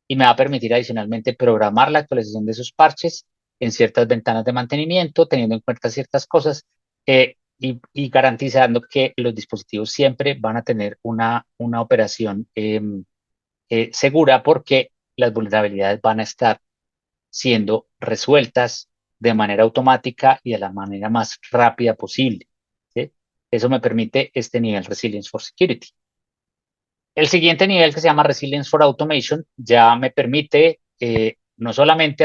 Y me va a permitir adicionalmente programar la actualización de esos parches en ciertas ventanas de mantenimiento, teniendo en cuenta ciertas cosas y garantizando que los dispositivos siempre van a tener una operación segura porque las vulnerabilidades van a estar siendo resueltas de manera automática y de la manera más rápida posible. ¿Sí? Eso me permite este nivel Resilience for Security. El siguiente nivel que se llama Resilience for Automation ya me permite no solamente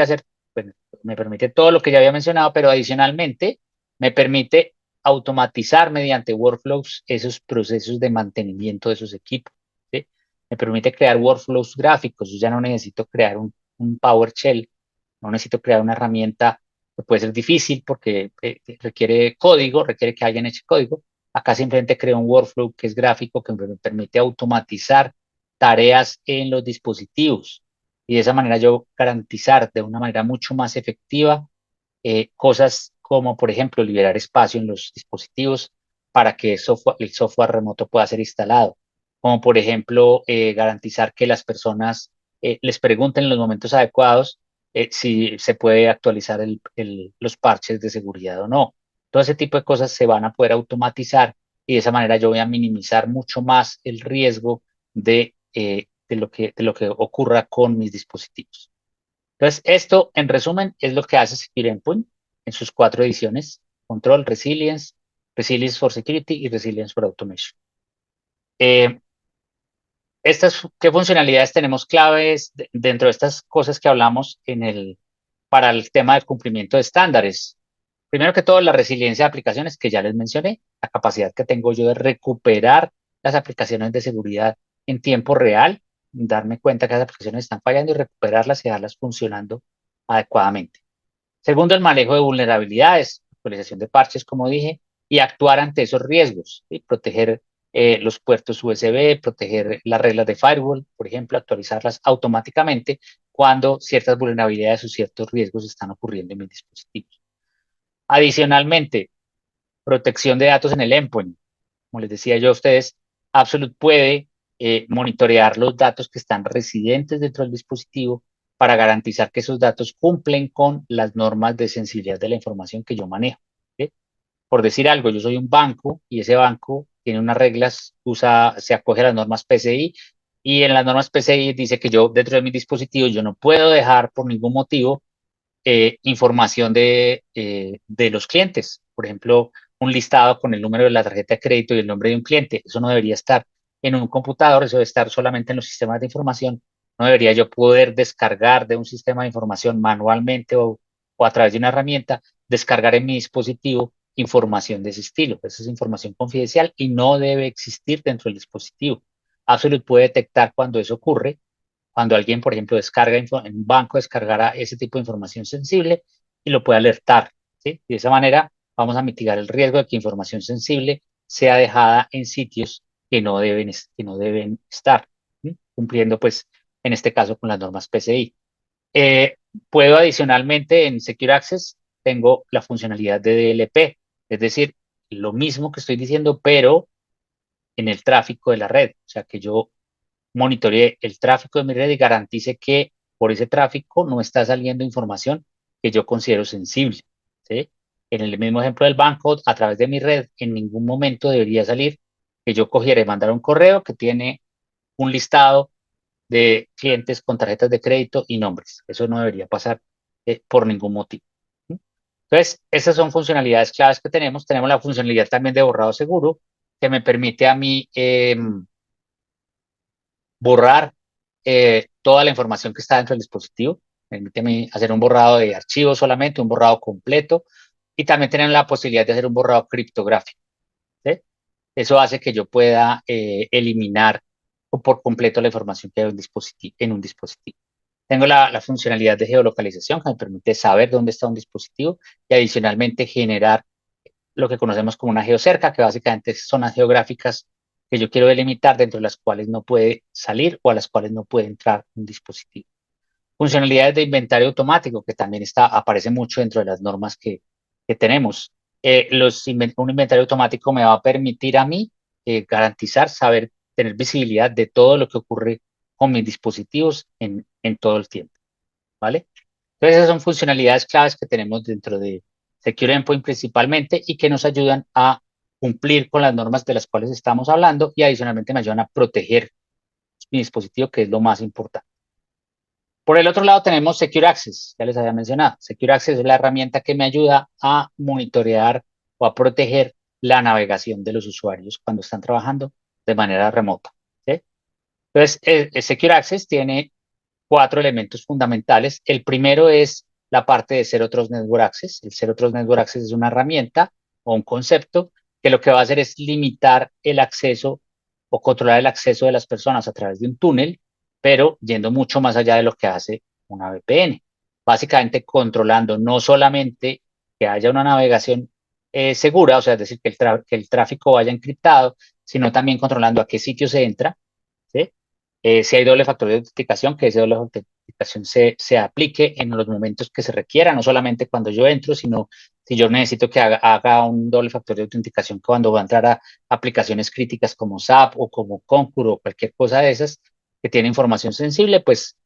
bueno, me permite todo lo que ya había mencionado, pero adicionalmente me permite automatizar mediante workflows esos procesos de mantenimiento de esos equipos. ¿Sí? Me permite crear workflows gráficos. Yo ya no necesito crear un PowerShell, no necesito crear una herramienta que puede ser difícil porque requiere código, requiere que alguien eche código. Acá simplemente creo un workflow que es gráfico, que me permite automatizar tareas en los dispositivos y de esa manera yo garantizar de una manera mucho más efectiva cosas como, por ejemplo, liberar espacio en los dispositivos para que el software remoto pueda ser instalado, como por ejemplo garantizar que las personas les pregunten en los momentos adecuados si se puede actualizar los parches de seguridad o no. Todo ese tipo de cosas se van a poder automatizar y de esa manera yo voy a minimizar mucho más el riesgo de lo que ocurra con mis dispositivos. Entonces, esto en resumen es lo que hace Secure Endpoint en sus 4 ediciones: Control, Resilience, Resilience for Security y Resilience for Automation. Eh, ¿Qué funcionalidades tenemos claves dentro de estas cosas que hablamos para el tema del cumplimiento de estándares. Primero que todo, la resiliencia de aplicaciones que ya les mencioné, la capacidad que tengo yo de recuperar las aplicaciones de seguridad en tiempo real, darme cuenta que las aplicaciones están fallando y recuperarlas y dejarlas funcionando adecuadamente. Segundo, el manejo de vulnerabilidades, actualización de parches, como dije, y actuar ante esos riesgos, ¿sí? Proteger los puertos USB, proteger las reglas de firewall, por ejemplo, actualizarlas automáticamente cuando ciertas vulnerabilidades o ciertos riesgos están ocurriendo en mis dispositivos. Adicionalmente, protección de datos en el endpoint. Como les decía yo a ustedes, Absolute puede monitorear los datos que están residentes dentro del dispositivo para garantizar que esos datos cumplen con las normas de sensibilidad de la información que yo manejo. ¿Sí? Por decir algo, yo soy un banco y ese banco tiene unas reglas, se acoge a las normas PCI y en las normas PCI dice que yo dentro de mi dispositivo yo no puedo dejar por ningún motivo información de los clientes. Por ejemplo, un listado con el número de la tarjeta de crédito y el nombre de un cliente. Eso no debería estar en un computador, eso debe estar solamente en los sistemas de información. No debería yo poder descargar de un sistema de información manualmente o a través de una herramienta, descargar en mi dispositivo información de ese estilo. Esa es información confidencial y no debe existir dentro del dispositivo. Absolute puede detectar cuando eso ocurre cuando alguien, por ejemplo, descarga en un banco, descargará ese tipo de información sensible y lo puede alertar, ¿sí? Y de esa manera vamos a mitigar el riesgo de que información sensible sea dejada en sitios que no deben estar, ¿sí? Cumpliendo, pues, en este caso, con las normas PCI. Eh, Puedo adicionalmente en Secure Access, tengo la funcionalidad de DLP, es decir, lo mismo que estoy diciendo, pero en el tráfico de la red. O sea, que yo monitoree el tráfico de mi red y garantice que por ese tráfico no está saliendo información que yo considero sensible, ¿sí? En el mismo ejemplo del banco, a través de mi red, en ningún momento debería salir que yo cogiera y mandara un correo que tiene un listado de clientes con tarjetas de crédito y nombres. Eso no debería pasar por ningún motivo. ¿Sí? Entonces, esas son funcionalidades claves que tenemos. Tenemos la funcionalidad también de borrado seguro, que me permite a mí borrar toda la información que está dentro del dispositivo. Permíteme hacer un borrado de archivos solamente, un borrado completo y también tener la posibilidad de hacer un borrado criptográfico. ¿Sí? Eso hace que yo pueda eliminar por completo la información que hay en un dispositivo. Tengo la funcionalidad de geolocalización que me permite saber dónde está un dispositivo y adicionalmente generar lo que conocemos como una geocerca, que básicamente son zonas geográficas que yo quiero delimitar dentro de las cuales no puede salir o a las cuales no puede entrar un dispositivo. Funcionalidades de inventario automático, que también aparece mucho dentro de las normas que tenemos. Un inventario automático me va a permitir a mí garantizar, saber, tener visibilidad de todo lo que ocurre con mis dispositivos en todo el tiempo, ¿vale? Entonces, esas son funcionalidades claves que tenemos dentro de Secure Endpoint principalmente y que nos ayudan a cumplir con las normas de las cuales estamos hablando y adicionalmente me ayudan a proteger mi dispositivo, que es lo más importante. Por el otro lado tenemos Secure Access, ya les había mencionado. Secure Access es la herramienta que me ayuda a monitorear o a proteger la navegación de los usuarios cuando están trabajando de manera remota. ¿Sí? Entonces, Secure Access tiene cuatro elementos fundamentales. El primero es la parte de Zero Trust Network Access. El Zero Trust Network Access es una herramienta o un concepto que lo que va a hacer es limitar el acceso o controlar el acceso de las personas a través de un túnel, pero yendo mucho más allá de lo que hace una VPN. Básicamente controlando no solamente que haya una navegación segura, o sea, es decir, que el tráfico vaya encriptado, sino también controlando a qué sitio se entra, ¿sí? Si hay doble factor de autenticación, que ese doble factor de autenticación se aplique en los momentos que se requiera, no solamente cuando yo entro, sino si yo necesito que haga un doble factor de autenticación cuando va a entrar a aplicaciones críticas como SAP o como Concur o cualquier cosa de esas que tiene información sensible, pues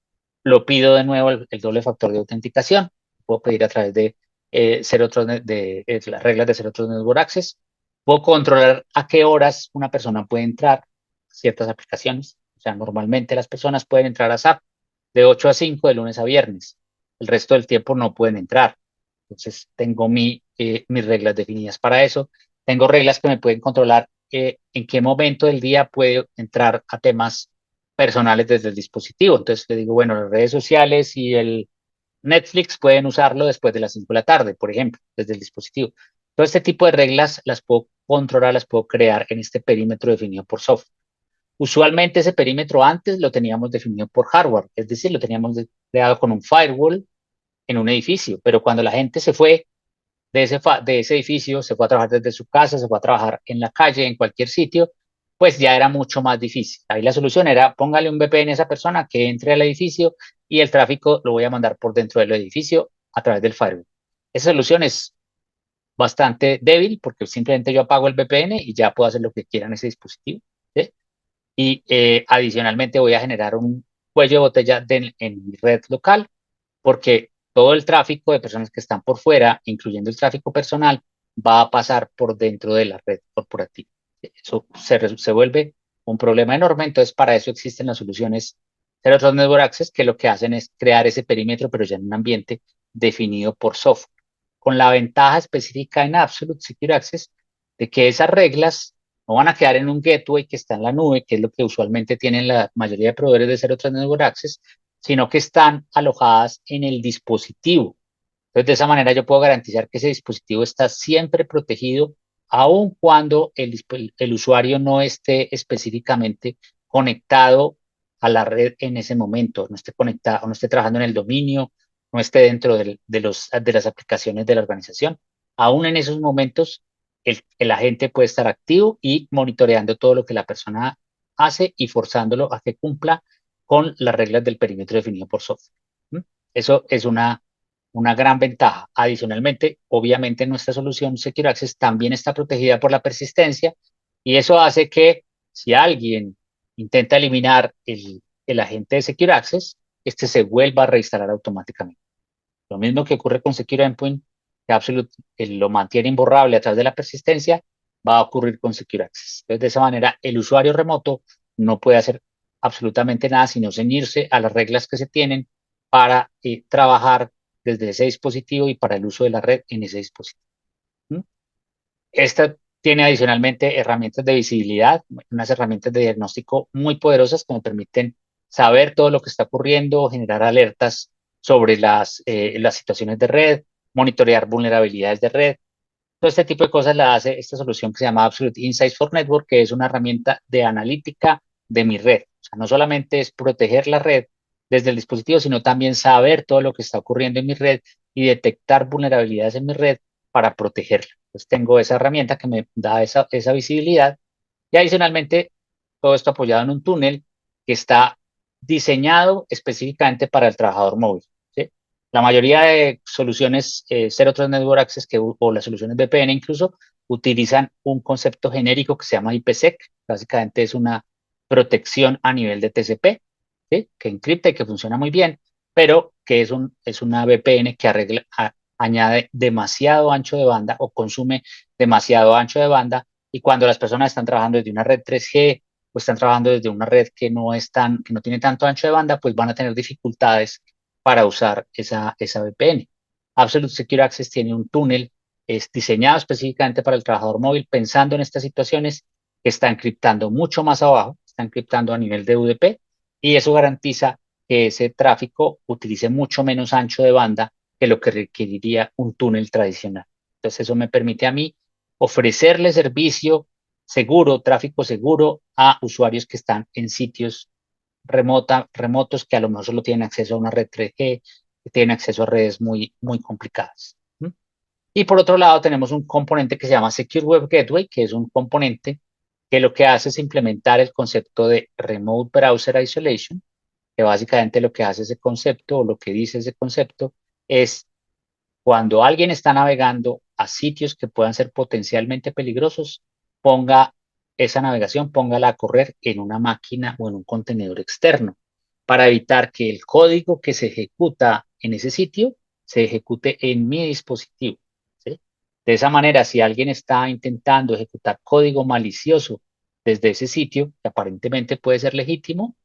lo pido de nuevo el doble factor de autenticación. Puedo pedir a través de, las reglas de Zero Trust Network Access. Puedo controlar a qué horas una persona puede entrar a ciertas aplicaciones. O sea, normalmente las personas pueden entrar a SAP de 8 a 5 de lunes a viernes. El resto del tiempo no pueden entrar. Entonces, tengo mis reglas definidas para eso. Tengo reglas que me pueden controlar en qué momento del día puedo entrar a temas personales desde el dispositivo. Entonces, le digo, bueno, las redes sociales y Netflix pueden usarlo después de las 5 de la tarde, por ejemplo, desde el dispositivo. Todo este tipo de reglas las puedo controlar, las puedo crear en este perímetro definido por software. Usualmente ese perímetro antes lo teníamos definido por hardware, es decir, lo teníamos creado con un firewall en un edificio, pero cuando la gente se fue de ese edificio, se fue a trabajar desde su casa, se fue a trabajar en la calle, en cualquier sitio, pues ya era mucho más difícil. Ahí la solución era póngale un VPN a esa persona que entre al edificio y el tráfico lo voy a mandar por dentro del edificio a través del firewall. Esa solución es bastante débil porque simplemente yo apago el VPN y ya puedo hacer lo que quiera en ese dispositivo. ¿Sí? Y adicionalmente voy a generar un cuello de botella en mi red local porque todo el tráfico de personas que están por fuera, incluyendo el tráfico personal, va a pasar por dentro de la red corporativa. Eso se vuelve un problema enorme, entonces para eso existen las soluciones Zero Trust Network Access, que lo que hacen es crear ese perímetro, pero ya en un ambiente definido por software, con la ventaja específica en Absolute Secure Access de que esas reglas no van a quedar en un gateway que está en la nube, que es lo que usualmente tienen la mayoría de proveedores de Zero Trust Network Access, sino que están alojadas en el dispositivo. Entonces, de esa manera yo puedo garantizar que ese dispositivo está siempre protegido, aun cuando el usuario no esté específicamente conectado a la red en ese momento, no esté conectado, no esté trabajando en el dominio, no esté dentro de las aplicaciones de la organización. Aún en esos momentos, el agente puede estar activo y monitoreando todo lo que la persona hace y forzándolo a que cumpla con las reglas del perímetro definido por software. ¿Mm? Eso es una gran ventaja. Adicionalmente, obviamente nuestra solución Secure Access también está protegida por la persistencia y eso hace que si alguien intenta eliminar el agente de Secure Access, este se vuelva a reinstalar automáticamente. Lo mismo que ocurre con Secure Endpoint, que Absolute lo mantiene imborrable a través de la persistencia, va a ocurrir con Secure Access. Entonces, de esa manera, el usuario remoto no puede hacer absolutamente nada sino ceñirse a las reglas que se tienen para trabajar desde ese dispositivo y para el uso de la red en ese dispositivo. ¿Mm? Esta tiene adicionalmente herramientas de visibilidad, unas herramientas de diagnóstico muy poderosas que me permiten saber todo lo que está ocurriendo, generar alertas sobre las situaciones de red, monitorear vulnerabilidades de red. Todo este tipo de cosas la hace esta solución que se llama Absolute Insights for Network, que es una herramienta de analítica de mi red. O sea, no solamente es proteger la red desde el dispositivo, sino también saber todo lo que está ocurriendo en mi red y detectar vulnerabilidades en mi red para protegerla. Entonces tengo esa herramienta que me da esa visibilidad y adicionalmente todo esto apoyado en un túnel que está diseñado específicamente para el trabajador móvil. ¿Sí? La mayoría de soluciones Zero Trust Network Access o las soluciones VPN incluso utilizan un concepto genérico que se llama IPsec. Básicamente es una protección a nivel de TCP, ¿sí? Que encripta y que funciona muy bien, pero que es una VPN que añade demasiado ancho de banda o consume demasiado ancho de banda y cuando las personas están trabajando desde una red 3G o están trabajando desde una red que no tiene tanto ancho de banda, pues van a tener dificultades para usar esa VPN. Absolute Secure Access tiene un túnel, es diseñado específicamente para el trabajador móvil, pensando en estas situaciones que está encriptando mucho más abajo, está encriptando a nivel de UDP, y eso garantiza que ese tráfico utilice mucho menos ancho de banda que lo que requeriría un túnel tradicional. Entonces, eso me permite a mí ofrecerle servicio seguro, tráfico seguro a usuarios que están en sitios remotos que a lo mejor solo tienen acceso a una red 3G, que tienen acceso a redes muy complicadas. ¿Mm? Y por otro lado, tenemos un componente que se llama Secure Web Gateway, que es un componente que lo que hace es implementar el concepto de Remote Browser Isolation, que básicamente lo que hace ese concepto o lo que dice ese concepto es cuando alguien está navegando a sitios que puedan ser potencialmente peligrosos, ponga esa navegación, póngala a correr en una máquina o en un contenedor externo para evitar que el código que se ejecuta en ese sitio se ejecute en mi dispositivo. ¿Sí? De esa manera, si alguien está intentando ejecutar código malicioso desde ese sitio, que aparentemente puede ser legítimo,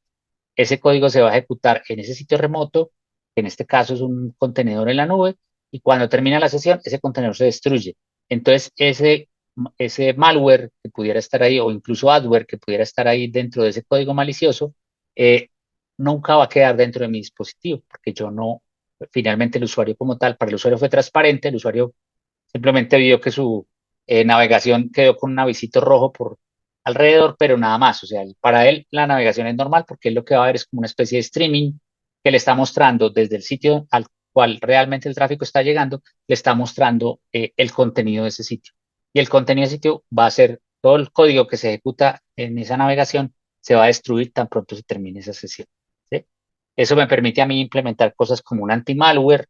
ese código se va a ejecutar en ese sitio remoto, que en este caso es un contenedor en la nube, y cuando termina la sesión, ese contenedor se destruye. Entonces, ese malware que pudiera estar ahí, o incluso adware que pudiera estar ahí dentro de ese código malicioso, eh, nunca va a quedar dentro de mi dispositivo, porque yo no finalmente el usuario como tal, para el usuario fue transparente, el usuario simplemente vio que su navegación quedó con un avisito rojo por alrededor, pero nada más. O sea, para él la navegación es normal porque él lo que va a ver es como una especie de streaming que le está mostrando desde el sitio al cual realmente el tráfico está llegando, le está mostrando el contenido de ese sitio. Y el contenido de ese sitio va a ser todo el código que se ejecuta en esa navegación, se va a destruir tan pronto se termine esa sesión. ¿Sí? Eso me permite a mí implementar cosas como un anti-malware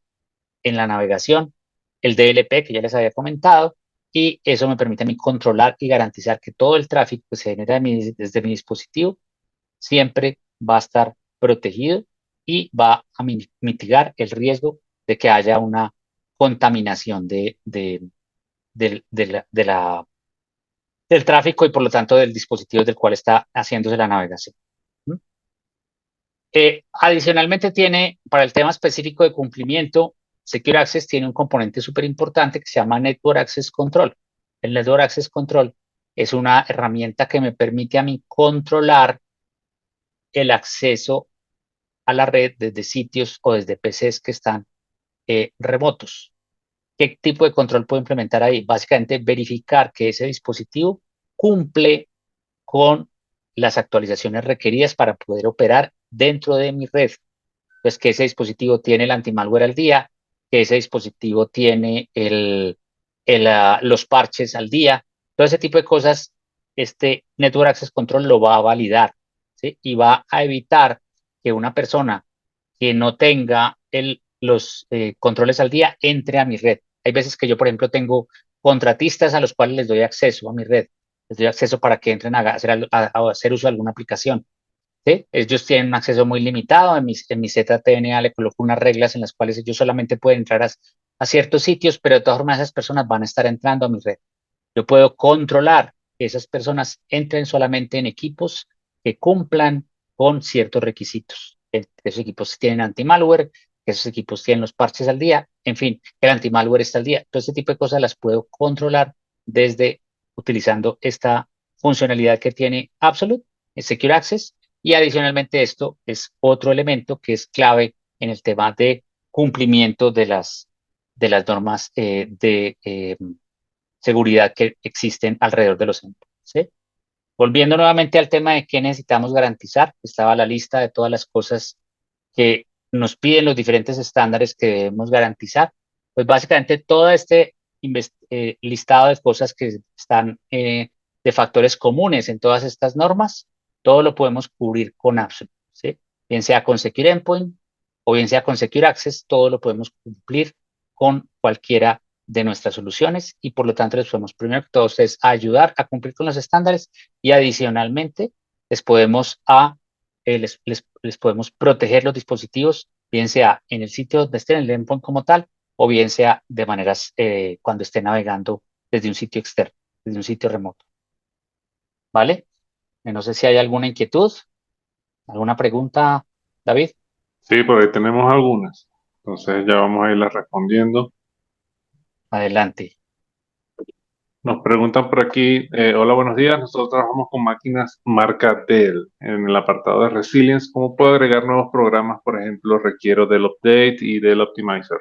en la navegación, el DLP que ya les había comentado, y eso me permite a mí controlar y garantizar que todo el tráfico que se genera desde mi dispositivo siempre va a estar protegido y va a mitigar el riesgo de que haya una contaminación del tráfico y por lo tanto del dispositivo del cual está haciéndose la navegación. ¿Mm? Adicionalmente tiene, para el tema específico de cumplimiento, Secure Access tiene un componente súper importante que se llama Network Access Control. El Network Access Control es una herramienta que me permite a mí controlar el acceso a la red desde sitios o desde PCs que están remotos. ¿Qué tipo de control puedo implementar ahí? Básicamente verificar que ese dispositivo cumple con las actualizaciones requeridas para poder operar dentro de mi red. Pues que ese dispositivo tiene el antimalware al día, que ese dispositivo tiene los parches al día, todo ese tipo de cosas, este Network Access Control lo va a validar, ¿sí? Y va a evitar que una persona que no tenga los controles al día entre a mi red. Hay veces que yo, por ejemplo, tengo contratistas a los cuales les doy acceso a mi red, les doy acceso para que entren a hacer uso de alguna aplicación. ¿Sí? Ellos tienen un acceso muy limitado. En mi ZTNA le coloco unas reglas en las cuales ellos solamente pueden entrar a ciertos sitios, pero de todas formas esas personas van a estar entrando a mi red. Yo puedo controlar que esas personas entren solamente en equipos que cumplan con ciertos requisitos. Que esos equipos tienen anti-malware, que esos equipos tienen los parches al día, en fin, que el anti-malware está al día. Todo ese tipo de cosas las puedo controlar desde utilizando esta funcionalidad que tiene Absolute, Secure Access, y adicionalmente esto es otro elemento que es clave en el tema de cumplimiento de las normas de seguridad que existen alrededor de los endpoints. ¿Sí? Volviendo nuevamente al tema de qué necesitamos garantizar, estaba la lista de todas las cosas que nos piden los diferentes estándares que debemos garantizar. Pues básicamente todo este listado de cosas que están de factores comunes en todas estas normas, todo lo podemos cubrir con Absolute, ¿sí? Bien sea con Secure Endpoint o bien sea con Secure Access, todo lo podemos cumplir con cualquiera de nuestras soluciones y por lo tanto les podemos primero que todo ustedes ayudar a cumplir con los estándares y adicionalmente les podemos les podemos proteger los dispositivos, bien sea en el sitio donde estén, en el endpoint como tal, o bien sea de maneras cuando esté navegando desde un sitio externo, desde un sitio remoto. ¿Vale? No sé si hay alguna inquietud, alguna pregunta, David. Sí, por ahí tenemos algunas. Entonces ya vamos a irlas respondiendo. Adelante. Nos preguntan por aquí, hola, buenos días. Nosotros trabajamos con máquinas marca Dell. En el apartado de Resilience, ¿cómo puedo agregar nuevos programas? Por ejemplo, requiero del Update y del Optimizer.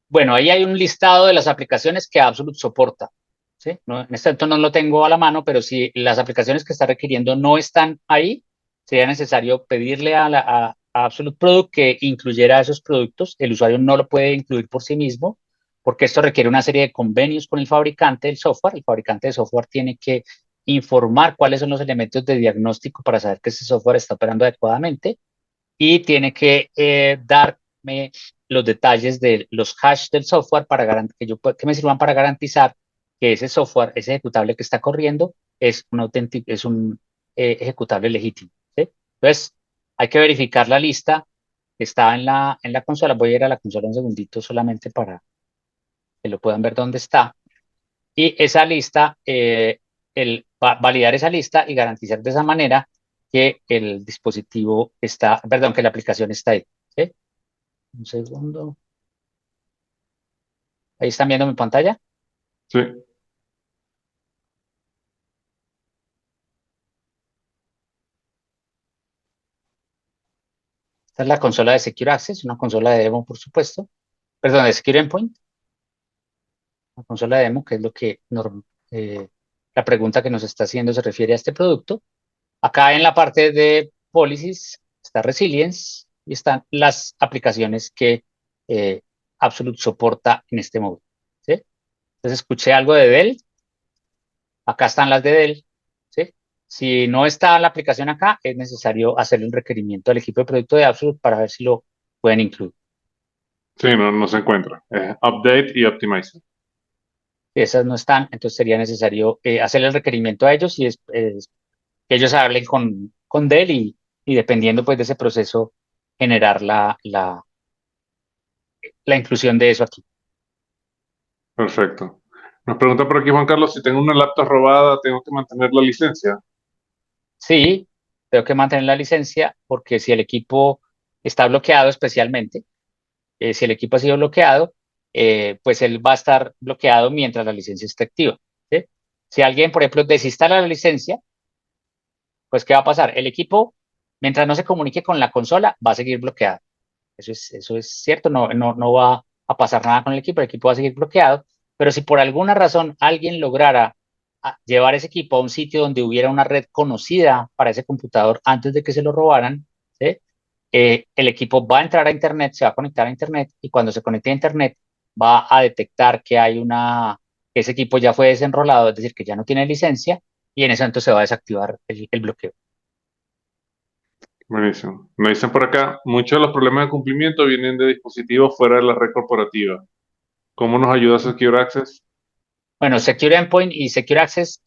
Bueno, ahí hay un listado de las aplicaciones que Absolute soporta. ¿Sí? No, en este momento no lo tengo a la mano, pero si las aplicaciones que está requiriendo no están ahí, sería necesario pedirle a Absolute Product que incluyera esos productos. El usuario no lo puede incluir por sí mismo, porque esto requiere una serie de convenios con el fabricante del software. El fabricante de software tiene que informar cuáles son los elementos de diagnóstico para saber que ese software está operando adecuadamente y tiene que darme los detalles de los hash del software que me sirvan para garantizar que ese software, ese ejecutable que está corriendo, es un ejecutable legítimo. ¿Sí? Entonces, hay que verificar la lista que está en la consola. Voy a ir a la consola un segundito solamente para que lo puedan ver dónde está. Y esa lista, validar esa lista y garantizar de esa manera que el dispositivo está, perdón, que la aplicación está ahí. ¿Sí? Un segundo. Ahí están viendo mi pantalla. Sí, Esta es la consola de Secure Access, una consola de demo, por supuesto. Perdón, de Secure Endpoint, una consola de demo, que es lo que la pregunta que nos está haciendo se refiere a este producto. Acá en la parte de policies está Resilience y están las aplicaciones que eh, Absolute soporta en este módulo. ¿Sí? Entonces escuché algo de Dell. Acá están las de Dell. ¿Sí? Si no está la aplicación acá, es necesario hacerle un requerimiento al equipo de producto de Absolute para ver si lo pueden incluir. Sí, no, no se encuentra. Es update y optimizer. Si esas no están, entonces sería necesario hacerle el requerimiento a ellos y que ellos hablen con Dell y dependiendo pues de ese proceso generar la inclusión de eso aquí. Perfecto. Nos pregunta por aquí Juan Carlos, si tengo una laptop robada, ¿tengo que mantener la licencia? Sí, tengo que mantener la licencia porque si el equipo está bloqueado especialmente, si el equipo ha sido bloqueado, pues él va a estar bloqueado mientras la licencia esté activa. ¿Sí? Si alguien, por ejemplo, desinstala la licencia, pues ¿qué va a pasar? El equipo, mientras no se comunique con la consola, va a seguir bloqueado. Eso es cierto, no va a pasar nada con el equipo va a seguir bloqueado, pero si por alguna razón alguien lograra llevar ese equipo a un sitio donde hubiera una red conocida para ese computador antes de que se lo robaran, ¿sí? El equipo va a entrar a Internet, se va a conectar a Internet y cuando se conecte a Internet va a detectar que ese equipo ya fue desenrolado, es decir, que ya no tiene licencia y en ese momento se va a desactivar el bloqueo. Buenísimo. Me dicen por acá, muchos de los problemas de cumplimiento vienen de dispositivos fuera de la red corporativa. ¿Cómo nos ayuda Secure Access? Bueno, Secure Endpoint y Secure Access,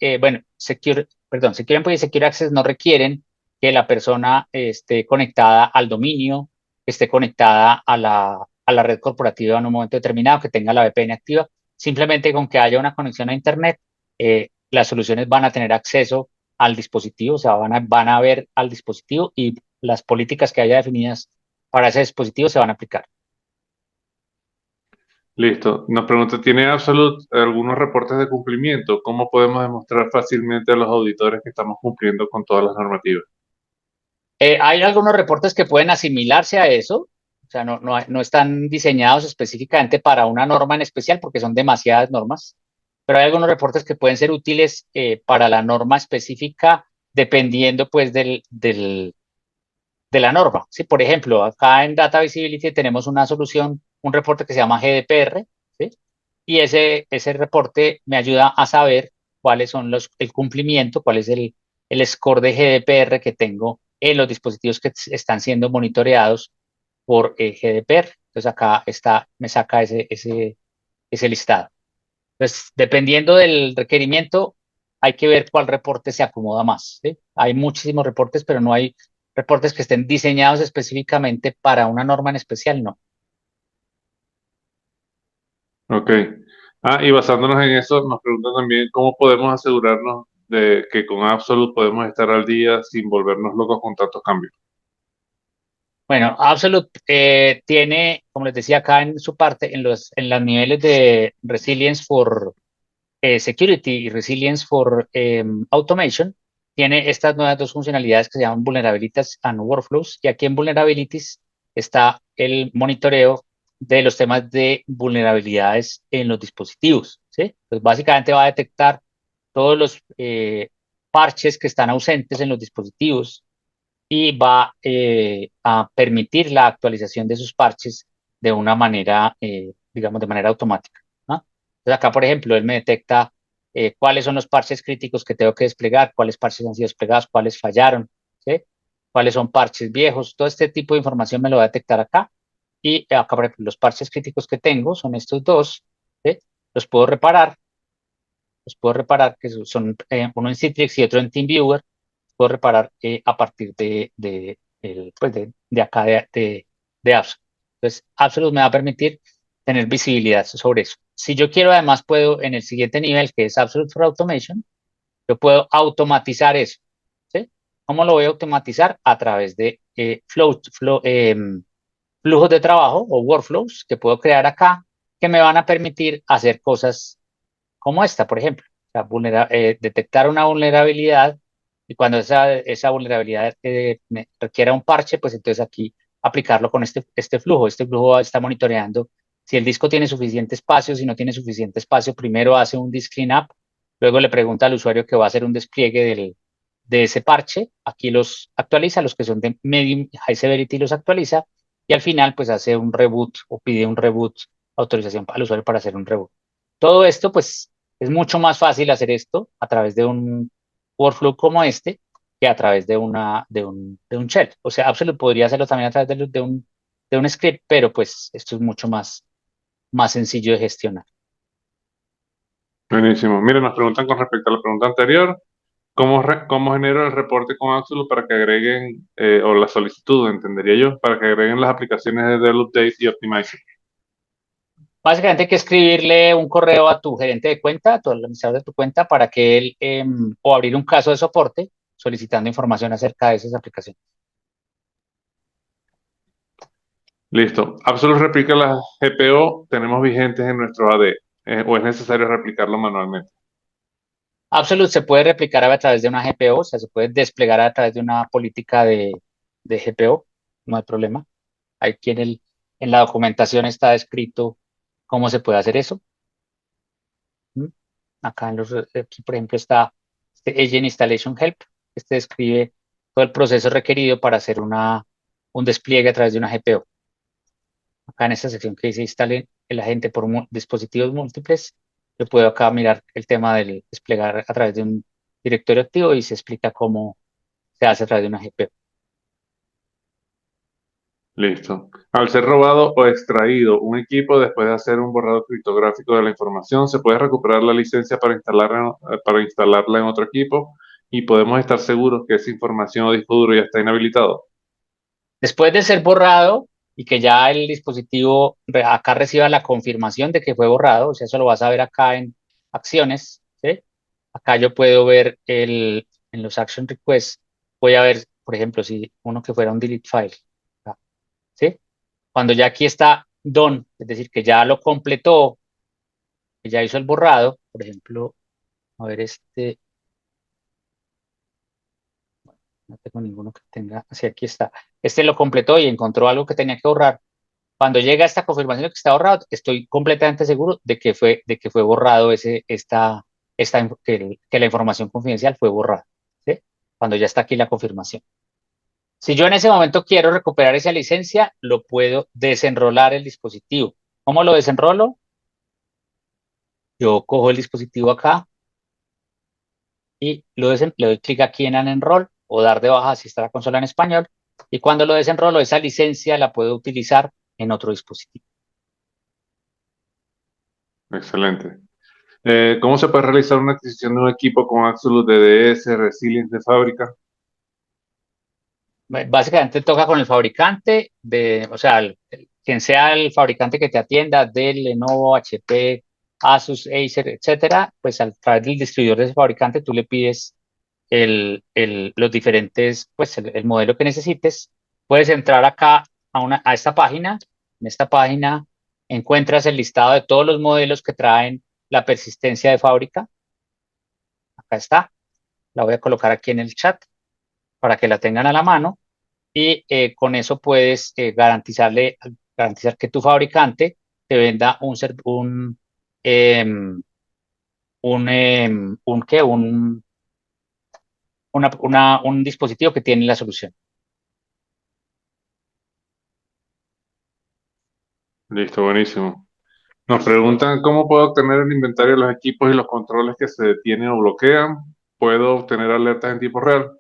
Secure Endpoint y Secure Access no requieren que la persona esté conectada al dominio, que esté conectada a la red corporativa en un momento determinado, que tenga la VPN activa. Simplemente con que haya una conexión a Internet, las soluciones van a tener acceso al dispositivo, o sea, van a ver al dispositivo y las políticas que haya definidas para ese dispositivo se van a aplicar. Listo. Nos pregunta, ¿tiene Absolute algunos reportes de cumplimiento? ¿Cómo podemos demostrar fácilmente a los auditores que estamos cumpliendo con todas las normativas? Hay algunos reportes que pueden asimilarse a eso, o sea, no están diseñados específicamente para una norma en especial porque son demasiadas normas, pero hay algunos reportes que pueden ser útiles para la norma específica dependiendo pues de la norma. ¿Sí? Por ejemplo, acá en Data Visibility tenemos una solución, un reporte que se llama GDPR, ¿sí? Y ese reporte me ayuda a saber cuáles son el cumplimiento, cuál es el score de GDPR que tengo en los dispositivos que están siendo monitoreados por GDPR. Entonces acá me saca ese listado. Entonces, dependiendo del requerimiento, hay que ver cuál reporte se acomoda más. ¿Sí? Hay muchísimos reportes, pero no hay reportes que estén diseñados específicamente para una norma en especial, no. Ok. Ah, y basándonos en eso, nos preguntan también cómo podemos asegurarnos de que con Absolute podemos estar al día sin volvernos locos con tantos cambios. Bueno, Absolute tiene, como les decía acá en su parte, en los niveles de Resilience for Security y Resilience for Automation, tiene estas nuevas dos funcionalidades que se llaman Vulnerabilities and Workflows. Y aquí en Vulnerabilities está el monitoreo de los temas de vulnerabilidades en los dispositivos. ¿Sí? Pues básicamente va a detectar todos los parches que están ausentes en los dispositivos y va a permitir la actualización de esos parches de una manera, digamos, de manera automática. ¿No? Entonces acá, por ejemplo, él me detecta cuáles son los parches críticos que tengo que desplegar, cuáles parches han sido desplegados, cuáles fallaron, ¿sí? Cuáles son parches viejos, todo este tipo de información me lo va a detectar acá. Y acá, por ejemplo, los parches críticos que tengo son estos dos, ¿sí? Los puedo reparar, que son uno en Citrix y otro en TeamViewer, puedo reparar a partir pues de acá de Absolute. Entonces, Absolute me va a permitir tener visibilidad sobre eso. Si yo quiero, además, puedo en el siguiente nivel, que es Absolute for Automation, yo puedo automatizar eso. ¿Sí? ¿Cómo lo voy a automatizar? A través de flujos de trabajo o workflows que puedo crear acá que me van a permitir hacer cosas como esta, por ejemplo. O sea, detectar una vulnerabilidad y cuando esa vulnerabilidad requiera un parche, pues entonces aquí aplicarlo con este flujo. Este flujo está monitoreando si el disco tiene suficiente espacio, si no tiene suficiente espacio, primero hace un disk cleanup, luego le pregunta al usuario que va a hacer un despliegue de ese parche, aquí los actualiza, los que son de medium high severity los actualiza, y al final pues hace un reboot o pide un reboot, autorización al usuario para hacer un reboot. Todo esto pues es mucho más fácil hacer esto a través de un workflow como este que a través de un shell. O sea, Absolute podría hacerlo también a través de un script, pero pues esto es mucho más sencillo de gestionar. Buenísimo. Mira, nos preguntan con respecto a la pregunta anterior, ¿cómo genero el reporte con Absolute para que agreguen, o la solicitud, entendería yo, para que agreguen las aplicaciones de Devel Update y Optimizer? Básicamente hay que escribirle un correo a tu gerente de cuenta, a tu administrador de tu cuenta, para que él, o abrir un caso de soporte solicitando información acerca de esas aplicaciones. Listo. Absolute replica las GPO, tenemos vigentes en nuestro AD, o es necesario replicarlo manualmente. Absolute se puede replicar a través de una GPO, o sea, se puede desplegar a través de una política de GPO, no hay problema. Aquí en la documentación está escrito cómo se puede hacer eso. ¿Mm? Acá aquí, por ejemplo, está este Agent Installation Help. Este describe todo el proceso requerido para hacer un despliegue a través de una GPO. Acá en esta sección que dice instale el agente por dispositivos múltiples, yo puedo acá mirar el tema del desplegar a través de un directorio activo y se explica cómo se hace a través de una GPU. Listo. Al ser robado o extraído un equipo después de hacer un borrado criptográfico de la información, se puede recuperar la licencia para instalarla en otro equipo y podemos estar seguros que esa información o disco duro ya está inhabilitado. Después de ser borrado y que ya el dispositivo acá reciba la confirmación de que fue borrado, o sea, eso lo vas a ver acá en acciones, ¿sí? Acá yo puedo ver en los action requests, voy a ver, por ejemplo, si uno que fuera un delete file, ¿sí? Cuando ya aquí está done, es decir, que ya lo completó, que ya hizo el borrado, por ejemplo, a ver no tengo ninguno que tenga, así aquí está, este lo completó y encontró algo que tenía que borrar. Cuando llega esta confirmación de que está borrado, estoy completamente seguro de que fue borrado que la información confidencial fue borrada, ¿sí? Cuando ya está aquí la confirmación. Si yo en ese momento quiero recuperar esa licencia, lo puedo desenrolar el dispositivo. ¿Cómo lo desenrolo? Yo cojo el dispositivo acá y le doy clic aquí en Unenroll o dar de baja si está la consola en español. Y cuando lo desenrolo, esa licencia la puedo utilizar en otro dispositivo. Excelente. ¿Cómo se puede realizar una adquisición de un equipo con Absolute DDS, Resilience de fábrica? Básicamente toca con el fabricante o sea, quien sea el fabricante que te atienda, Dell, Lenovo, HP, Asus, Acer, etcétera, pues a través del distribuidor de ese fabricante tú le pides los diferentes, pues el modelo que necesites. Puedes entrar acá a esta página. En esta página encuentras el listado de todos los modelos que traen la persistencia de fábrica. Acá está. La voy a colocar aquí en el chat para que la tengan a la mano y con eso puedes garantizar que tu fabricante te venda em, ¿qué? Un dispositivo que tiene la solución. Listo, buenísimo. Nos preguntan cómo puedo obtener el inventario de los equipos y los controles que se detienen o bloquean. ¿Puedo obtener alertas en tiempo real?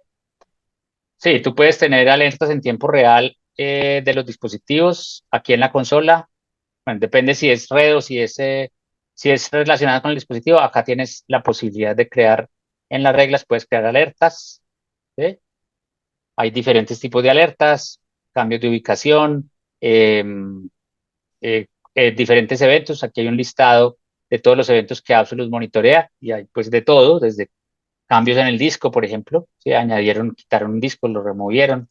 Sí, tú puedes tener alertas en tiempo real de los dispositivos aquí en la consola. Bueno, depende si es red o si es relacionada con el dispositivo. Acá tienes la posibilidad de crear en las reglas, puedes crear alertas. ¿Sí? Hay diferentes tipos de alertas, cambios de ubicación, diferentes eventos. Aquí hay un listado de todos los eventos que Absolute monitorea y hay pues de todo, desde cambios en el disco, por ejemplo, ¿sí? Añadieron, quitaron un disco, lo removieron,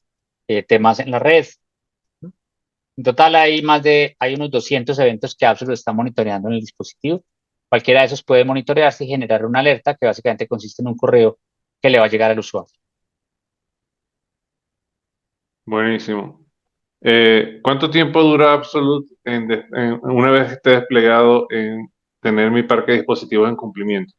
temas en la red. En total hay unos 200 eventos que Absolute está monitoreando en el dispositivo. Cualquiera de esos puede monitorearse y generar una alerta que básicamente consiste en un correo que le va a llegar al usuario. Buenísimo. ¿Cuánto tiempo dura Absolute una vez esté desplegado en tener mi parque de dispositivos en cumplimiento?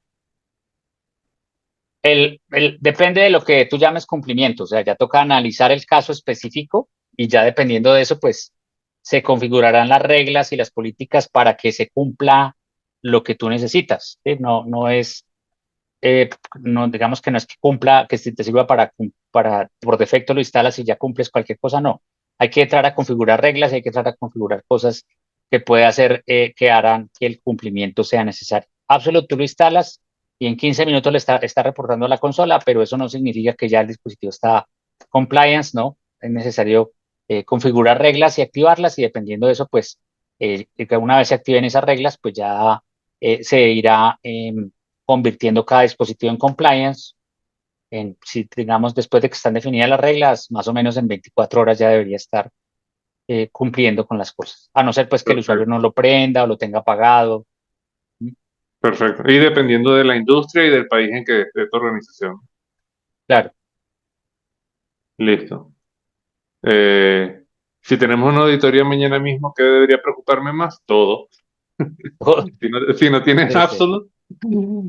Depende de lo que tú llames cumplimiento, o sea, ya toca analizar el caso específico y ya dependiendo de eso, pues se configurarán las reglas y las políticas para que se cumpla lo que tú necesitas. ¿Sí? No, no es, no, digamos que no es que cumpla, que si te sirva para, por defecto lo instalas y ya cumples cualquier cosa, no. Hay que entrar a configurar reglas, hay que entrar a configurar cosas que puede hacer, que harán que el cumplimiento sea necesario. Absolute, tú lo instalas y en 15 minutos le está reportando a la consola, pero eso no significa que ya el dispositivo está compliance, ¿no? Es necesario configurar reglas y activarlas y dependiendo de eso, pues, que una vez se activen esas reglas, pues ya se irá convirtiendo cada dispositivo en compliance. Si digamos, después de que están definidas las reglas, más o menos en 24 horas ya debería estar cumpliendo con las cosas. A no ser pues que el usuario Perfecto. no lo prenda o lo tenga apagado. Perfecto. Y dependiendo de la industria y del país en que esté tu organización. Claro. Listo. Eh, si tenemos una auditoría mañana mismo, ¿qué debería preocuparme más? Todo. Si no tienes Sí, sí. Absolute,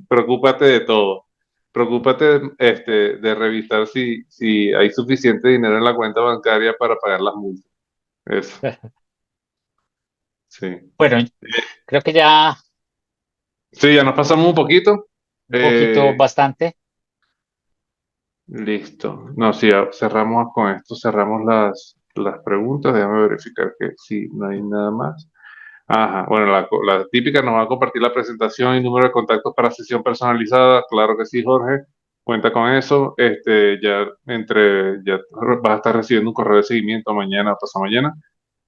preocúpate de todo. Preocúpate de revisar si hay suficiente dinero en la cuenta bancaria para pagar las multas. Eso, sí. Bueno, creo que ya Sí, ya nos pasamos un poquito. un poquito, Eh, bastante. listo. No, sí, ya cerramos con esto, cerramos las preguntas. Déjame verificar que sí, no hay nada más. Ajá, bueno, la típica nos va a compartir la presentación y número de contactos para sesión personalizada. Claro que sí, Jorge. Cuenta con eso. Ya vas a estar recibiendo un correo de seguimiento mañana o pasado mañana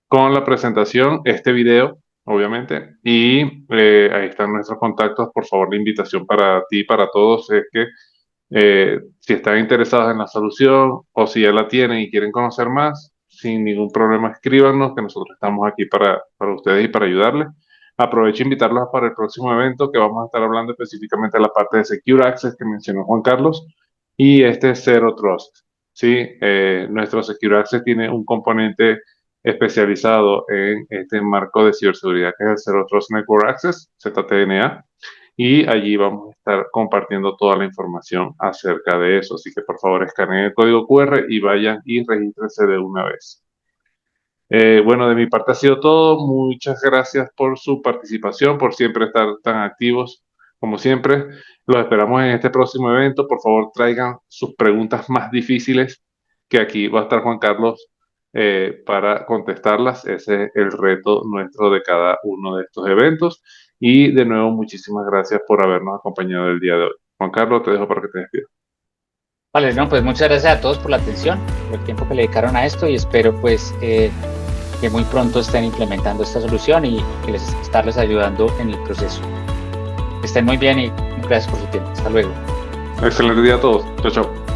con la presentación, este video, obviamente, y ahí están nuestros contactos. Por favor, la invitación para ti y para todos es que si están interesados en la solución o si ya la tienen y quieren conocer más, sin ningún problema escríbanos, que nosotros estamos aquí para ustedes y para ayudarles. Aprovecho e invitarlos para el próximo evento que vamos a estar hablando específicamente de la parte de Secure Access que mencionó Juan Carlos y este es Zero Trust. Sí, nuestro Secure Access tiene un componente especializado en este marco de ciberseguridad que es el Zero Trust Network Access, ZTNA, y allí vamos a estar compartiendo toda la información acerca de eso. Así que por favor escaneen el código QR y vayan y regístrense de una vez. Bueno, de mi parte ha sido todo. Muchas gracias por su participación, por siempre estar tan activos como siempre. Los esperamos en este próximo evento. Por favor, traigan sus preguntas más difíciles, que aquí va a estar Juan Carlos para contestarlas. Ese es el reto nuestro de cada uno de estos eventos. Y de nuevo, muchísimas gracias por habernos acompañado el día de hoy. Juan Carlos, te dejo para que te despidas. Vale, no, pues muchas gracias a todos por la atención, por el tiempo que le dedicaron a esto y espero pues que muy pronto estén implementando esta solución y que estarles ayudando en el proceso. Que estén muy bien y gracias por su tiempo. Hasta luego. Excelente día a todos. Chao, chao.